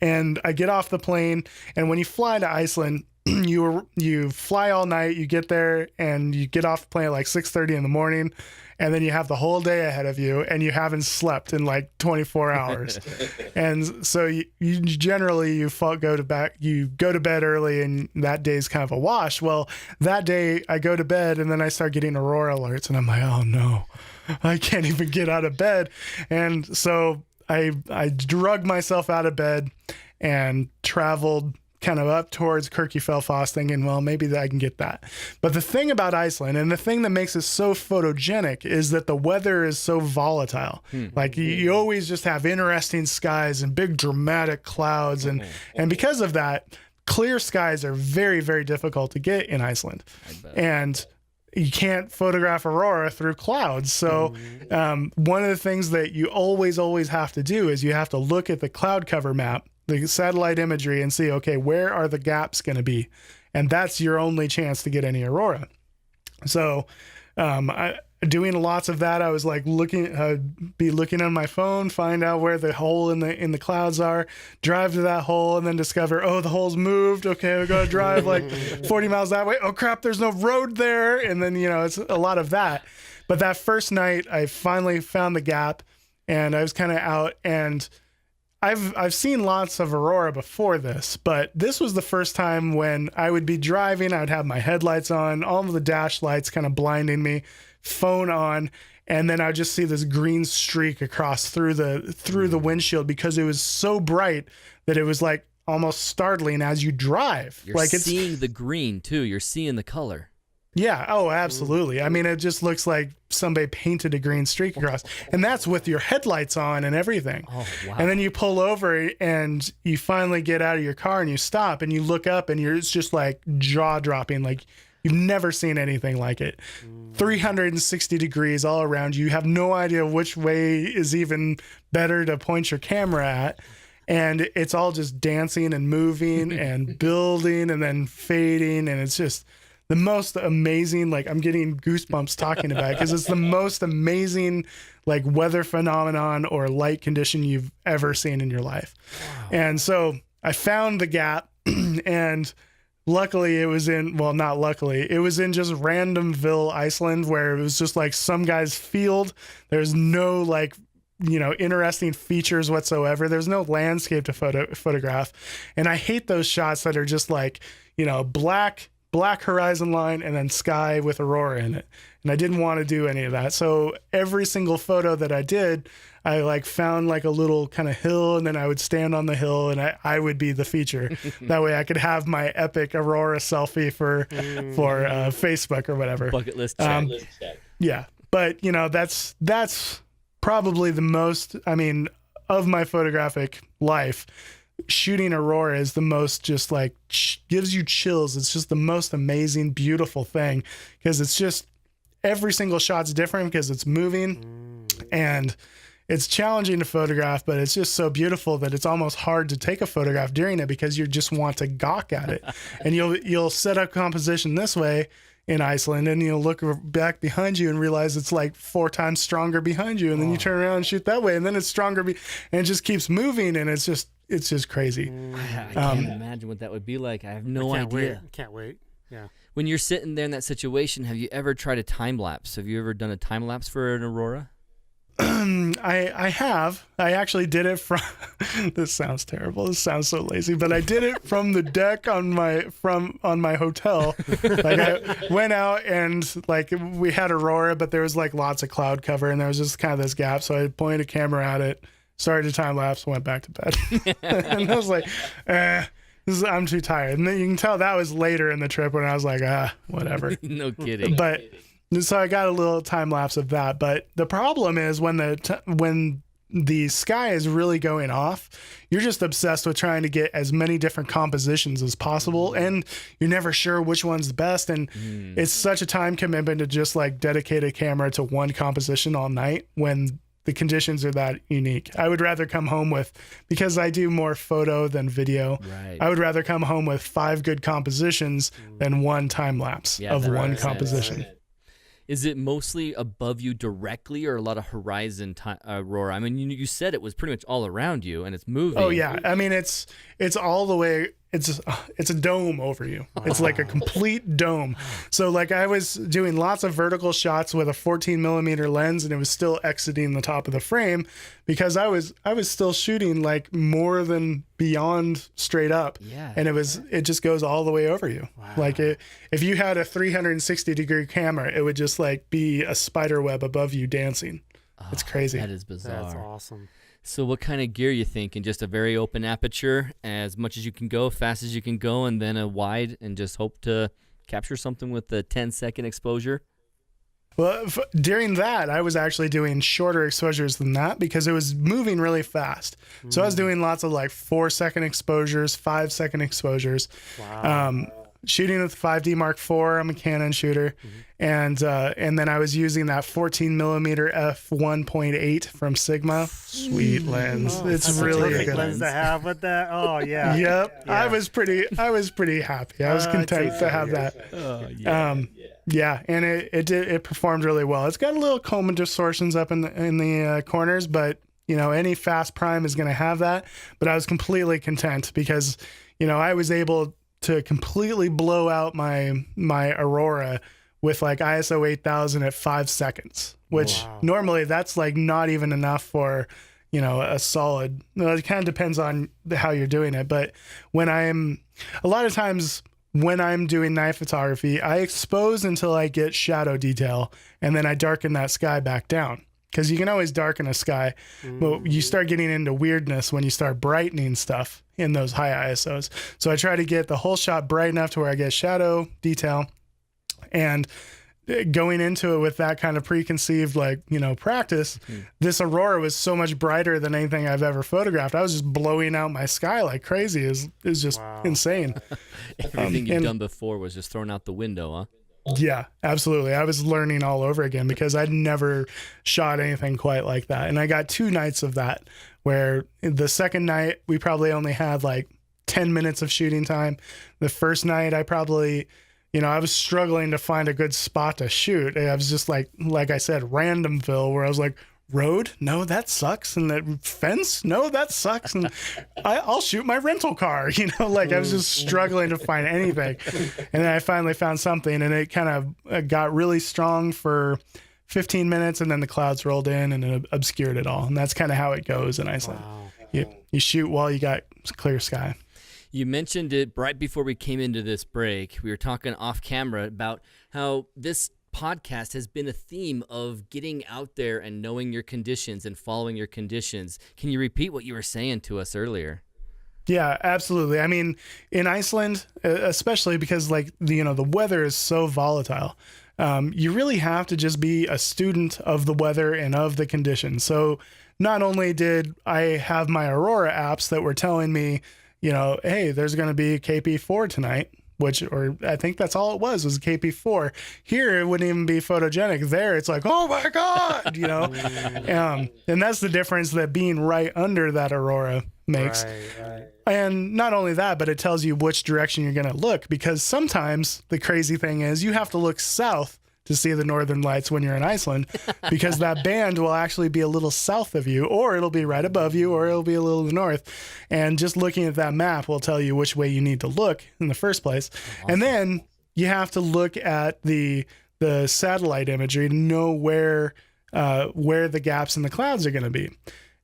and I get off the plane, and when you fly to Iceland, you fly all night, you get there, and you get off the plane at like 6:30 in the morning, and then you have the whole day ahead of you, and you haven't slept in like 24 hours. And so you generally go to bed early, and that day's kind of a wash. Well, that day I go to bed, and then I start getting Aurora alerts, and I'm like, oh no, I can't even get out of bed. And so I drug myself out of bed and traveled kind of up towards Kirkjufelfoss, thinking, well, maybe I can get that. But the thing about Iceland, and the thing that makes it so photogenic, is that the weather is so volatile. Like you always just have interesting skies and big dramatic clouds, and because of that, clear skies are very, very difficult to get in Iceland. And you can't photograph Aurora through clouds. So one of the things that you always have to do is you have to look at the cloud cover map, the satellite imagery, and see, okay, where are the gaps going to be? And that's your only chance to get any Aurora. So doing lots of that, I was like looking on my phone, find out where the hole in the clouds are, drive to that hole, and then discover, oh, the hole's moved. Okay, we got to drive like 40 miles that way. Oh crap, there's no road there. And then, it's a lot of that. But that first night, I finally found the gap, and I was kind of out, and I've seen lots of Aurora before this, but this was the first time when I would be driving, I would have my headlights on, all of the dash lights kind of blinding me, phone on, and then I'd just see this green streak across through the windshield because it was so bright that it was like almost startling as you drive. You're like seeing the green too. You're seeing the color. Yeah. Oh, absolutely. I mean, it just looks like somebody painted a green streak across, and that's with your headlights on and everything. Oh, wow. And then you pull over and you finally get out of your car and you stop and you look up and it's just like jaw dropping. Like you've never seen anything like it. 360 degrees all around you. You have no idea which way is even better to point your camera at. And it's all just dancing and moving and building and then fading. And it's just the most amazing, like I'm getting goosebumps talking about it because it's the most amazing like weather phenomenon or light condition you've ever seen in your life. Wow. And so I found the gap and luckily it was in, well, not luckily, it was in just randomville, Iceland, where it was just like some guy's field. There's no like interesting features whatsoever. There's no landscape to photograph. And I hate those shots that are just like, black horizon line and then sky with aurora in it. And I didn't want to do any of that. So every single photo that I did, I like found like a little kind of hill, and then I would stand on the hill and I would be the feature. That way I could have my epic aurora selfie for Facebook or whatever. Bucket list check. Yeah. But that's probably the most, of my photographic life, shooting aurora is the most just like gives you chills. It's just the most amazing, beautiful thing, because it's just every single shot's different because it's moving and it's challenging to photograph, but it's just so beautiful that it's almost hard to take a photograph during it because you just want to gawk at it. And you'll set up composition this way in Iceland, and you'll look back behind you and realize it's like 4 times stronger behind you, and then you turn around and shoot that way, and then it's stronger, and it just keeps moving, and it's just crazy. I can't imagine what that would be like. I have no idea. Can't wait. Yeah. When you're sitting there in that situation, have you ever tried a time-lapse? Have you ever done a time-lapse for an aurora? I have. I actually did it from. This sounds terrible. This sounds so lazy, but I did it from the deck on my hotel. Like I went out and like we had aurora, but there was like lots of cloud cover, and there was just kind of this gap. So I pointed a camera at it, started a time lapse, went back to bed, and I was like, I'm too tired. And then you can tell that was later in the trip when I was like, whatever. No kidding. But. So I got a little time lapse of that, but the problem is when the sky is really going off, you're just obsessed with trying to get as many different compositions as possible, and you're never sure which one's the best. And it's such a time commitment to just like dedicate a camera to one composition all night when the conditions are that unique. I would rather come home with, because I do more photo than video, right. I would rather come home with 5 good compositions than one time lapse of one composition. Is it mostly above you directly, or a lot of horizon aurora? I mean, you said it was pretty much all around you, and it's moving. Oh yeah, I mean it's all the way. It's a dome over you. It's like a complete dome. So like I was doing lots of vertical shots with a 14mm lens, and it was still exiting the top of the frame because I was still shooting like more than beyond straight up. Yeah. And it just goes all the way over you. Wow. Like if you had a 360-degree camera, it would just like be a spider web above you dancing. It's crazy. That is bizarre. That's awesome. So what kind of gear you thinking? Just a very open aperture, as much as you can go, fast as you can go, and then a wide, and just hope to capture something with the 10-second exposure? Well, during that, I was actually doing shorter exposures than that because it was moving really fast. So I was doing lots of like 4-second exposures, 5-second exposures. Wow. Shooting with 5D Mark IV. I'm a Canon shooter. And then I was using that 14mm f1.8 from Sigma. Sweet lens. It's That's really a a perfect good lens to have with that. Oh yeah. Yep. Yeah. I was pretty happy. I was content to have that. Yeah, and it performed really well. It's got a little coma distortions up in the corners, but any fast prime is going to have that. But I was completely content because I was able to completely blow out my aurora with like ISO 8000 at 5 seconds, which normally that's like not even enough for a solid. It kind of depends on how you're doing it, but a lot of times when I'm doing night photography, I expose until I get shadow detail, and then I darken that sky back down. Because you can always darken a sky, but you start getting into weirdness when you start brightening stuff in those high ISOs. So I try to get the whole shot bright enough to where I get shadow detail, and going into it with that kind of preconceived practice, this aurora was so much brighter than anything I've ever photographed. I was just blowing out my sky like crazy. Is just insane. Everything you've done before was just thrown out the window, huh? Yeah, absolutely. I was learning all over again because I'd never shot anything quite like that. And I got 2 nights of that, where the second night we probably only had like 10 minutes of shooting time. The first night I probably, I was struggling to find a good spot to shoot. I was just like I said, randomville, where I was like, road? No, that sucks. And the fence? No, that sucks. And I'll shoot my rental car. I was just struggling to find anything. And then I finally found something, and it kind of got really strong for 15 minutes, and then the clouds rolled in and it obscured it all. And that's kind of how it goes in Iceland. Wow. You shoot while you got clear sky. You mentioned it right before we came into this break. We were talking off camera about how this podcast has been a theme of getting out there and knowing your conditions and following your conditions. Can you repeat what you were saying to us earlier? Yeah, absolutely. I mean, in Iceland, especially because the weather is so volatile, you really have to just be a student of the weather and of the conditions. So not only did I have my Aurora apps that were telling me, hey, there's going to be KP4 tonight, or I think that's all it was KP4. Here, it wouldn't even be photogenic. There, it's like, oh my God, and that's the difference that being right under that Aurora makes. Right. And not only that, but it tells you which direction you're going to look, because sometimes the crazy thing is you have to look south to see the northern lights when you're in Iceland, because that band will actually be a little south of you, or it'll be right above you, or it'll be a little to the north. And just looking at that map will tell you which way you need to look in the first place. Awesome. And then you have to look at the satellite imagery to know where the gaps in the clouds are going to be.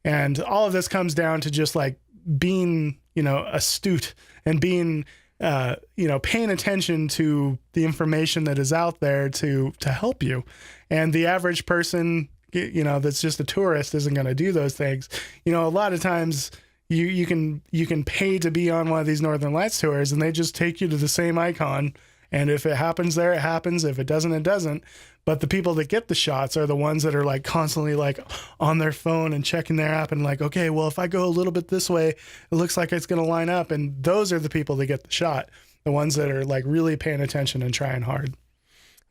And all of this comes down to just like being, astute and being paying attention to the information that is out there to help you. And the average person, that's just a tourist isn't going to do those things. A lot of times you can pay to be on one of these Northern Lights tours, and they just take you to the same icon. And if it happens there, it happens. If it doesn't, it doesn't. But the people that get the shots are the ones that are like constantly like on their phone and checking their app and like, okay, well, if I go a little bit this way, it looks like it's going to line up. And those are the people that get the shot, the ones that are like really paying attention and trying hard.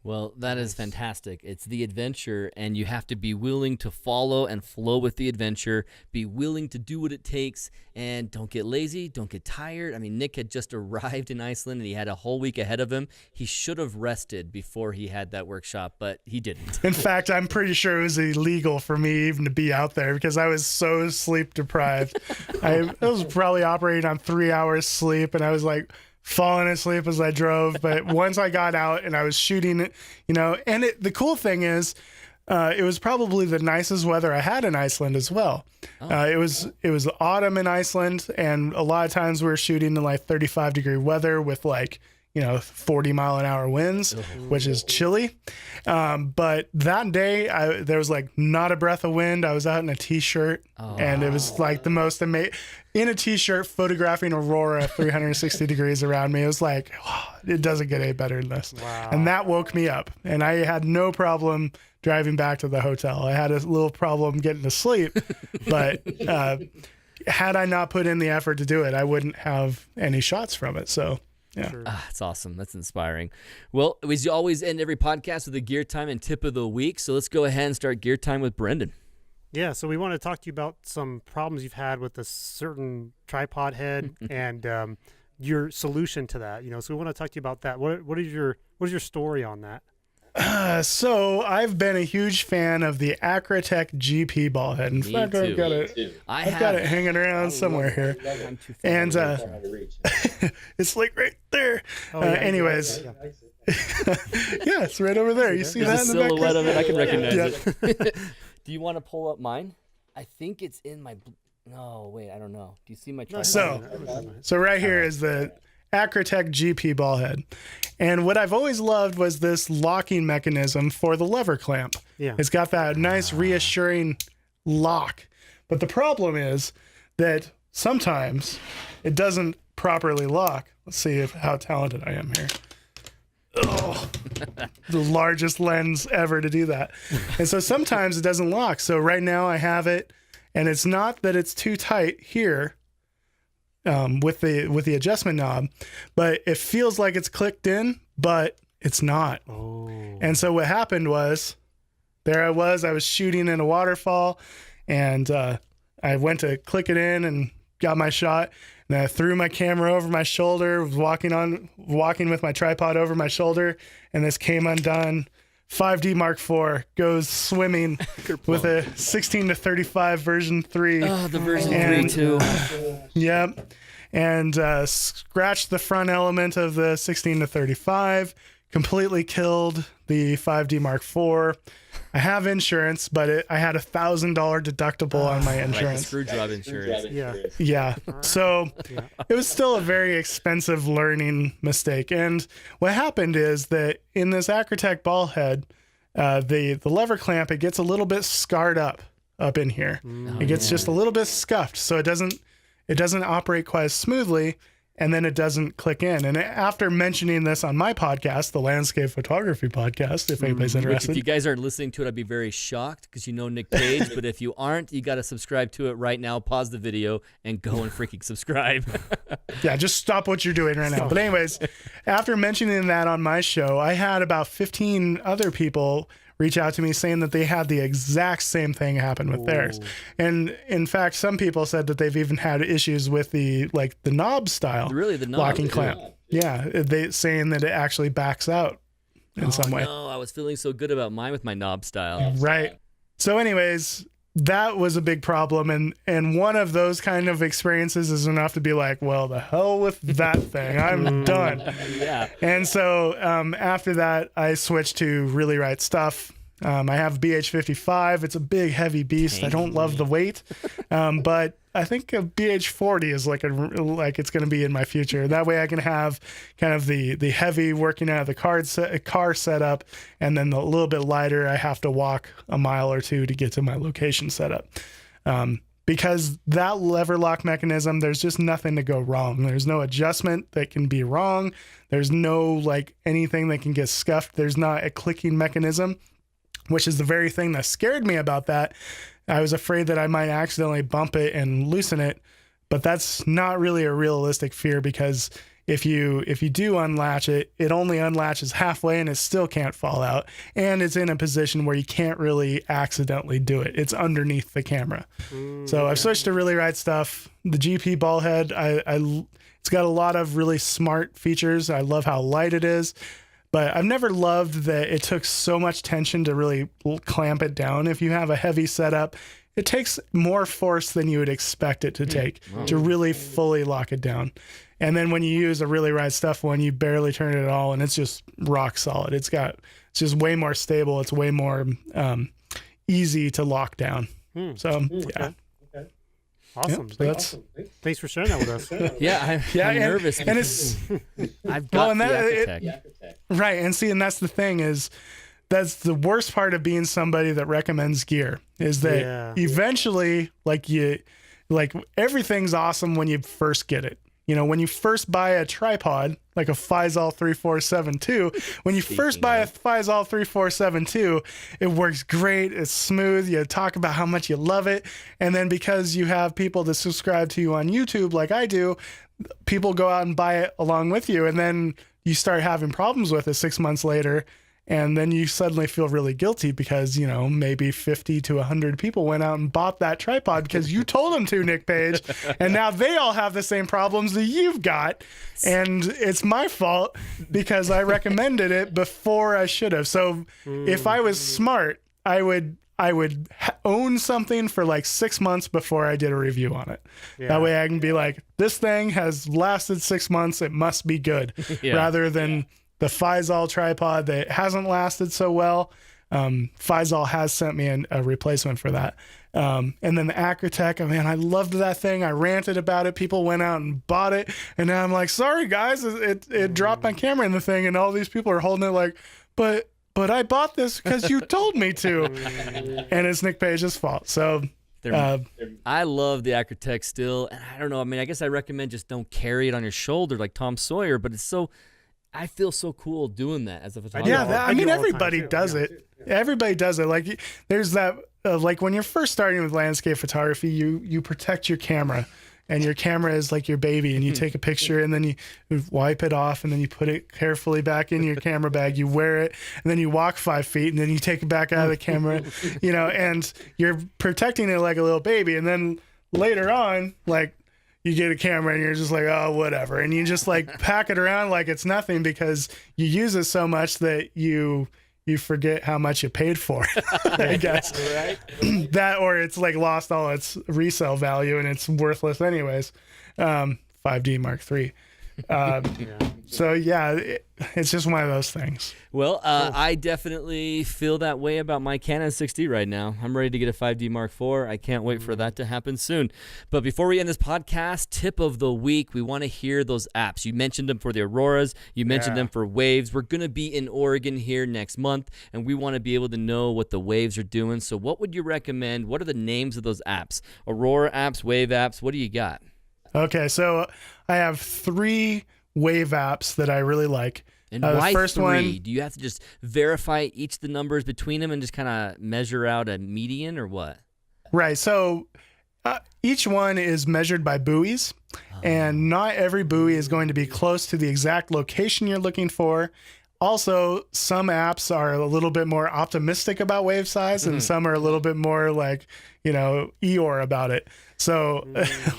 Well, that is fantastic. It's the adventure, and you have to be willing to follow and flow with the adventure, be willing to do what it takes, and don't get lazy, don't get tired. I mean, Nick had just arrived in Iceland, and he had a whole week ahead of him. He should have rested before he had that workshop, but he didn't. In fact, I'm pretty sure it was illegal for me even to be out there because I was so sleep deprived. I was probably operating on 3 hours sleep, and I was like, falling asleep as I drove. But once I got out and I was shooting it, and the cool thing is, it was probably the nicest weather I had in Iceland as well. Oh. It was autumn in Iceland, and a lot of times we were shooting in like 35-degree weather with like 40-mile-an-hour winds, which is chilly. But that day, there was like not a breath of wind. I was out in a t-shirt, and it was like the most amazing. In a t-shirt, photographing Aurora 360 degrees around me. It was like, it doesn't get any better than this. Wow. And that woke me up. And I had no problem driving back to the hotel. I had a little problem getting to sleep, but had I not put in the effort to do it, I wouldn't have any shots from it. So, yeah. Sure. That's awesome. That's inspiring. Well, we always end every podcast with a gear time and tip of the week. So let's go ahead and start gear time with Brendan. Yeah, so we want to talk to you about some problems you've had with a certain tripod head and your solution to that. So we want to talk to you about that. What is your story on that? So I've been a huge fan of the Acrotech GP ball head. In fact, I've got it hanging around somewhere here, and it's like right there. Anyways. Yeah, it's right over there. You see that in the back? Silhouette of it. I can recognize it. Do you want to pull up mine? I think it's in my. No, wait, I don't know. Do you see my tripod? So right here is the Acrotech GP ball head. And what I've always loved was this locking mechanism for the lever clamp. Yeah. It's got that nice reassuring lock. But the problem is that sometimes it doesn't properly lock. Let's see how talented I am here. Oh, the largest lens ever to do that. And so sometimes it doesn't lock. So right now I have it, and it's not that it's too tight here with the adjustment knob, but it feels like it's clicked in, but it's not. Oh. And so what happened was, I was shooting in a waterfall, and I went to click it in and got my shot. And I threw my camera over my shoulder, was walking with my tripod over my shoulder, and this came undone. 5D Mark IV goes swimming with a 16-35 version 3. Oh, the version 3 too. Yep. And scratched the front element of the 16-35, completely killed the 5D Mark IV. I have insurance, but I had $1,000 deductible on my Right, the insurance. screw job insurance. Yeah. So it was still a very expensive learning mistake. And what happened is that in this Acrotech ball head, the lever clamp, it gets a little bit scarred up in here. It gets just a little bit scuffed. So it doesn't operate quite as smoothly, and then it doesn't click in. And after mentioning this on my podcast, the Landscape Photography Podcast, if anybody's Which, interested. if you guys aren't listening to it, I'd be very shocked because you know Nick Page. But if you aren't, you got to subscribe to it right now. Pause the video and go and freaking subscribe. Yeah, just stop what you're doing right now. But anyways, after mentioning that on my show, I had about 15 other people reach out to me saying that they had the exact same thing happen with theirs. And in fact, some people said that they've even had issues with the knob style Really, the knob locking too. clamp. Yeah, they saying that it actually backs out in some way. No, I was feeling so good about mine with my knob style. Right. So anyways, that was a big problem, and one of those kind of experiences is enough to be like, well, the hell with that thing. I'm done. Yeah. And so after that, I switched to Really Right Stuff. I have BH55. It's a big, heavy beast. I don't love the weight, but I think a BH40 is like it's going to be in my future. That way I can have kind of the heavy working out of the car setup, and then the little bit lighter, I have to walk a mile or two to get to my location setup. Because that lever lock mechanism, there's just nothing to go wrong. There's no adjustment that can be wrong. There's no anything that can get scuffed. There's not a clicking mechanism, which is the very thing that scared me about that. I was afraid that I might accidentally bump it and loosen it, but that's not really a realistic fear, because if you do unlatch it, it only unlatches halfway and it still can't fall out. And it's in a position where you can't really accidentally do it. It's underneath the camera. So I've switched to Really Right Stuff. The GP ball head, it's got a lot of really smart features. I love how light it is. But I've never loved that it took so much tension to really clamp it down. If you have a heavy setup, it takes more force than you would expect it to take to really fully lock it down. And then when you use a Really Right Stuff one, you barely turn it at all, and it's just rock solid. It's just way more stable. It's way more easy to lock down. So yeah. Awesome. Yeah, Thanks for sharing that with us. Yeah, I'm nervous. And it's I've got the Acrotech. right. And see, and that's the thing is, that's the worst part of being somebody that recommends gear, is that eventually, everything's awesome when you first get it. You know, when you first buy a tripod, like a Physol 3472, when you first buy a Physol 3472, it works great. It's smooth. You talk about how much you love it. And then because you have people that subscribe to you on YouTube, like I do, people go out and buy it along with you. And then you start having problems with it 6 months later. And then you suddenly feel really guilty because, you know, maybe 50 to 100 people went out and bought that tripod because you told them to, Nick Page. And now they all have the same problems that you've got. And it's my fault because I recommended it before I should have. So if I was smart, I would own something for like 6 months before I did a review on it. Yeah. That way I can be like, this thing has lasted 6 months. It must be good. Rather than the Physol tripod that hasn't lasted so well. Physol has sent me a replacement for that. And then the Acrotech, man, I loved that thing. I ranted about it. People went out and bought it. And now I'm like, sorry guys, it dropped my camera in the thing. And all these people are holding it like, but I bought this because you told me to. And it's Nick Page's fault. So I love the Acrotech still. And I don't know. I mean, I guess I recommend just don't carry it on your shoulder like Tom Sawyer, but I feel so cool doing that as a photographer. Yeah, I mean, everybody does it. Everybody does it. Like, there's that, like when you're first starting with landscape photography, you protect your camera, and your camera is like your baby, and you take a picture and then you wipe it off and then you put it carefully back in your camera bag, you wear it, and then you walk 5 feet and then you take it back out of the camera, you know, and you're protecting it like a little baby. And then later on, like, you get a camera and you're just like, oh, whatever. And you just like pack it around like it's nothing because you use it so much that you forget how much you paid for it, I guess. Right. That, or it's like lost all its resale value and it's worthless anyways. 5D Mark III. So yeah, it's just one of those things. Well, I definitely feel that way about my Canon 6D right now. I'm ready to get a 5D Mark IV. I can't wait for that to happen soon. But before we end this podcast, tip of the week, we want to hear those apps. You mentioned them for the Auroras. You mentioned them for waves. We're going to be in Oregon here next month, and we want to be able to know what the waves are doing. So what would you recommend? What are the names of those apps? Aurora apps, wave apps, what do you got? Okay, so I have 3 wave apps that I really like. And why the first 3? one, Do you have to just verify each of the numbers between them and just kind of measure out a median or what? right? So each one is measured by buoys, and not every buoy is going to be close to the exact location you're looking for. Also, some apps are a little bit more optimistic about wave size, and some are a little bit more like, Eeyore about it. So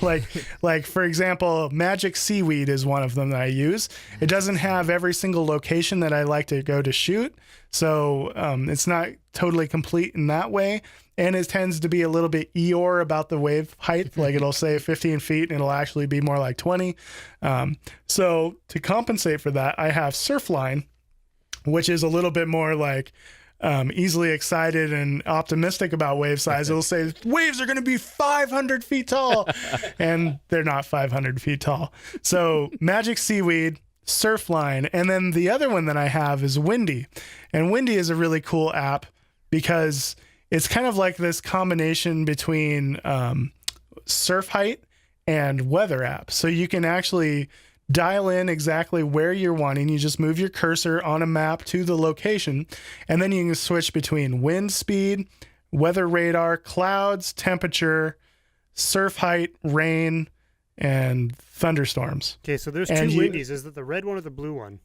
like for example, Magic Seaweed is one of them that I use. It doesn't have every single location that I like to go to shoot. So it's not totally complete in that way. And it tends to be a little bit Eeyore about the wave height. Like it'll say 15 feet and it'll actually be more like 20. So to compensate for that, I have Surfline, which is a little bit more like easily excited and optimistic about wave size. It'll say waves are going to be 500 feet tall, and they're not 500 feet tall. So Magic Seaweed, Surfline, and then the other one that I have is Windy. And Windy is a really cool app because it's kind of like this combination between surf height and weather app. So you can actually dial in exactly where you're wanting. You just move your cursor on a map to the location, and then you can switch between wind speed, weather radar, clouds, temperature, surf height, rain, and thunderstorms. Okay, so there's 2 Windies. Is it the red one or the blue one?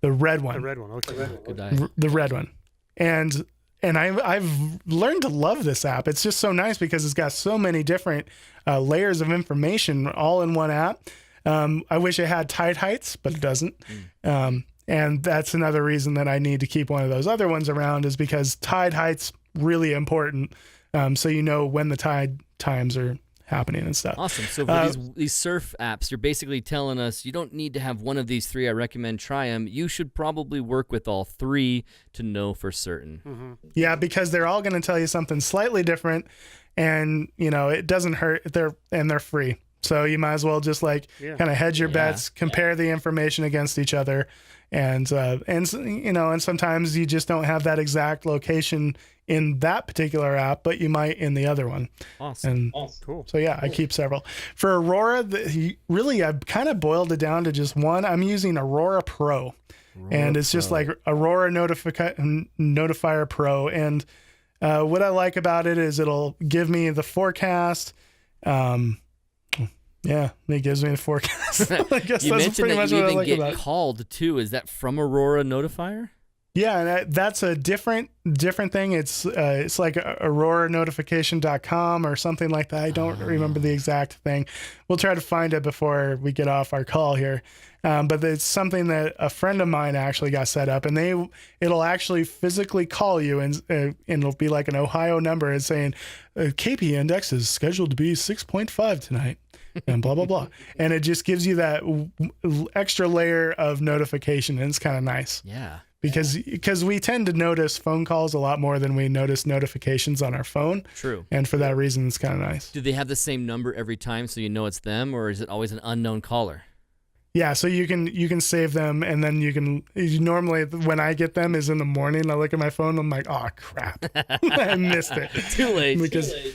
The red one. The red one. Okay. Good eye. The red one. And I've learned to love this app. It's just so nice because it's got so many different layers of information all in one app. I wish it had tide heights, but it doesn't. And that's another reason that I need to keep one of those other ones around, is because tide height's really important. So you know when the tide times are happening and stuff. Awesome. So for these surf apps, you're basically telling us you don't need to have one of these 3. I recommend try them. You should probably work with all 3 to know for certain. Yeah, because they're all going to tell you something slightly different, and it doesn't hurt. They're free. So you might as well just kind of hedge your bets, compare the information against each other, and sometimes you just don't have that exact location in that particular app, but you might in the other one. Awesome. Cool. So yeah, I keep several. For Aurora, I've kind of boiled it down to just one. I'm using Aurora Pro, and it's just like Aurora Notifier Pro. And what I like about it is it'll give me the forecast. Yeah, it gives me the forecast. I guess You that's mentioned pretty that much you what I even like get about it. called too. Is that from Aurora Notifier? Yeah, and that's a different thing. It's like auroranotification.com or something like that. I don't remember the exact thing. We'll try to find it before we get off our call here. But it's something that a friend of mine actually got set up, and it'll actually physically call you, and it'll be like an Ohio number and saying KP index is scheduled to be 6.5 tonight. And blah, blah, blah. And it just gives you that extra layer of notification, and it's kind of nice. Yeah. Because we tend to notice phone calls a lot more than we notice notifications on our phone. True. And for that reason, it's kind of nice. Do they have the same number every time so you know it's them, or is it always an unknown caller? Yeah, so you can save them, and then normally when I get them is in the morning. I look at my phone, I'm like, oh crap, I missed it. Too late.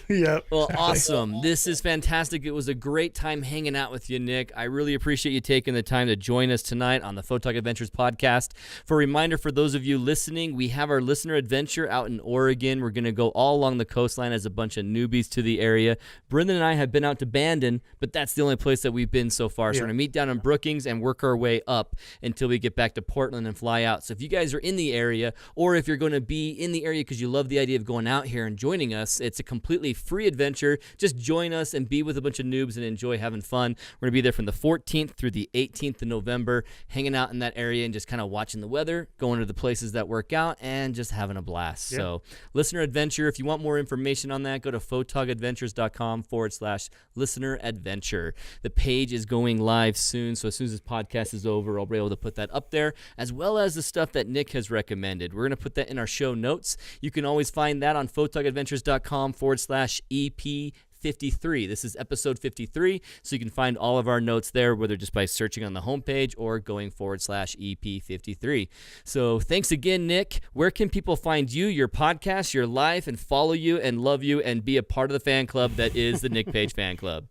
Yeah. Well, awesome. This is fantastic. It was a great time hanging out with you, Nick. I really appreciate you taking the time to join us tonight on the Photog Adventures podcast. For a reminder for those of you listening, we have our listener adventure out in Oregon. We're going to go all along the coastline as a bunch of newbies to the area. Brendan and I have been out to Bandon, but that's the only place that we've been so far. So we're going to meet down in Brookings and work our way up until we get back to Portland and fly out. So if you guys are in the area, or if you're going to be in the area because you love the idea of going out here and joining us, it's a completely free adventure. Just join us and be with a bunch of noobs and enjoy having fun. We're going to be there from the 14th through the 18th of November, hanging out in that area and just kind of watching the weather, going to the places that work out, and just having a blast. Yeah. So listener adventure, if you want more information on that, go to photogadventures.com/listener adventure. The page is going live soon, so as soon soon as this podcast is over, I'll be able to put that up there, as well as the stuff that Nick has recommended. We're going to put that in our show notes. You can always find that on photogadventures.com/EP 53. This is episode 53, so you can find all of our notes there, whether just by searching on the homepage or going /EP 53. So thanks again, Nick. Where can people find you, your podcast, your life, and follow you and love you and be a part of the fan club that is the Nick Page Fan Club?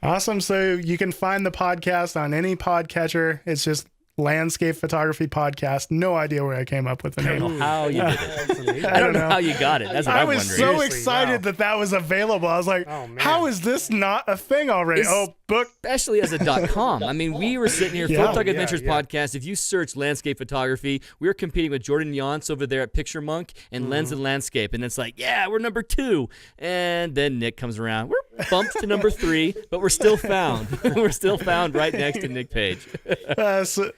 Awesome. So you can find the podcast on any podcatcher. It's just Landscape Photography Podcast. No idea where I came up with the I don't name. know how you did it. I don't know how you got it. That's what I I'm was wondering. so Seriously, excited wow. that was available. I was like, Oh, man. how is this not a thing already? It's- Book. Especially as a .com. I mean, we were sitting here, Yeah. Photog Adventures yeah. Podcast. If you search landscape photography, we were competing with Jordan Yance over there at Picture Monk and Lens and Landscape. And it's like, yeah, we're number 2. And then Nick comes around. We're bumped to number 3, but we're still found. We're still found right next to Nick Page.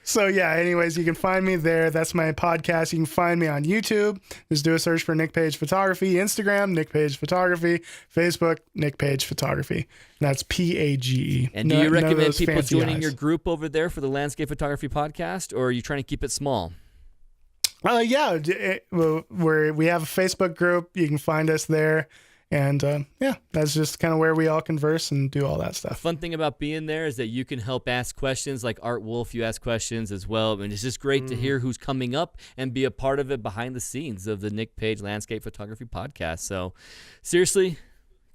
So yeah, anyways, you can find me there. That's my podcast. You can find me on YouTube. Just do a search for Nick Page Photography. Instagram, Nick Page Photography. Facebook, Nick Page Photography. That's PAGE. And do you recommend people fancy joining eyes. your group over there for the Landscape Photography Podcast, or are you trying to keep it small? Yeah, we have a Facebook group. You can find us there. And yeah, that's just kind of where we all converse and do all that The stuff. fun thing about being there is that you can help ask questions, like Art Wolf, you ask questions as well. And it's just great to hear who's coming up and be a part of it behind the scenes of the Nick Page Landscape Photography Podcast. So seriously,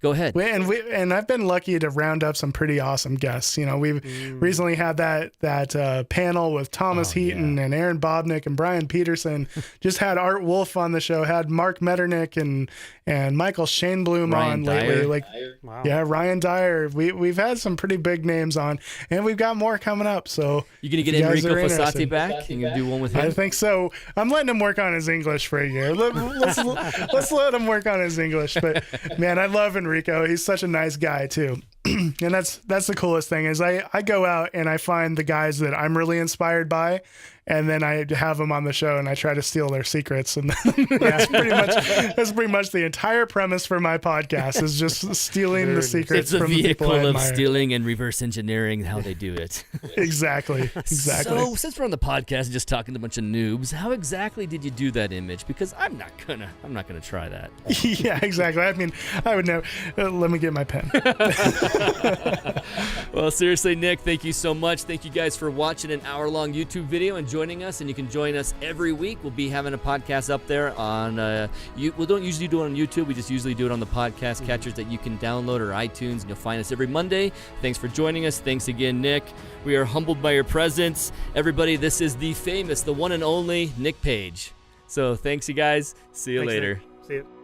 go ahead. And I've been lucky to round up some pretty awesome guests. You know, we've recently had that panel with Thomas Heaton and Aaron Bobnick and Brian Peterson. Just had Art Wolf on the show. Had Mark Metternich and Michael Shaneblum Ryan on lately. Dyer. Like, Wow. yeah, Ryan Dyer. We've had some pretty big names on, and we've got more coming up. So You gonna get if you guys Enrico are Fossati interested- back? You gonna do one with him? I think so. I'm letting him work on his English for a year. Let's let him work on his English. But man, I love Enrico. He's such a nice guy too. And that's the coolest thing is I go out and I find the guys that I'm really inspired by, and then I have them on the show and I try to steal their secrets. And that's pretty much the entire premise for my podcast is just stealing the secrets It's a from the people I vehicle of admire. stealing and reverse engineering how they do it. Exactly. So, since we're on the podcast and just talking to a bunch of noobs, how exactly did you do that image? Because I'm not gonna try that. Yeah, exactly. I mean, I would never. Let me get my pen. Well, seriously, Nick, thank you so much. Thank you guys for watching an hour-long YouTube video and joining us. And you can join us every week. We'll be having a podcast up there on. We don't usually do it on YouTube. We just usually do it on the podcast catchers that you can download or iTunes, and you'll find us every Monday. Thanks for joining us. Thanks again, Nick. We are humbled by your presence, everybody. This is the famous, the one and only Nick Page. So thanks, you guys. See you Thanks, later. Nick. See you.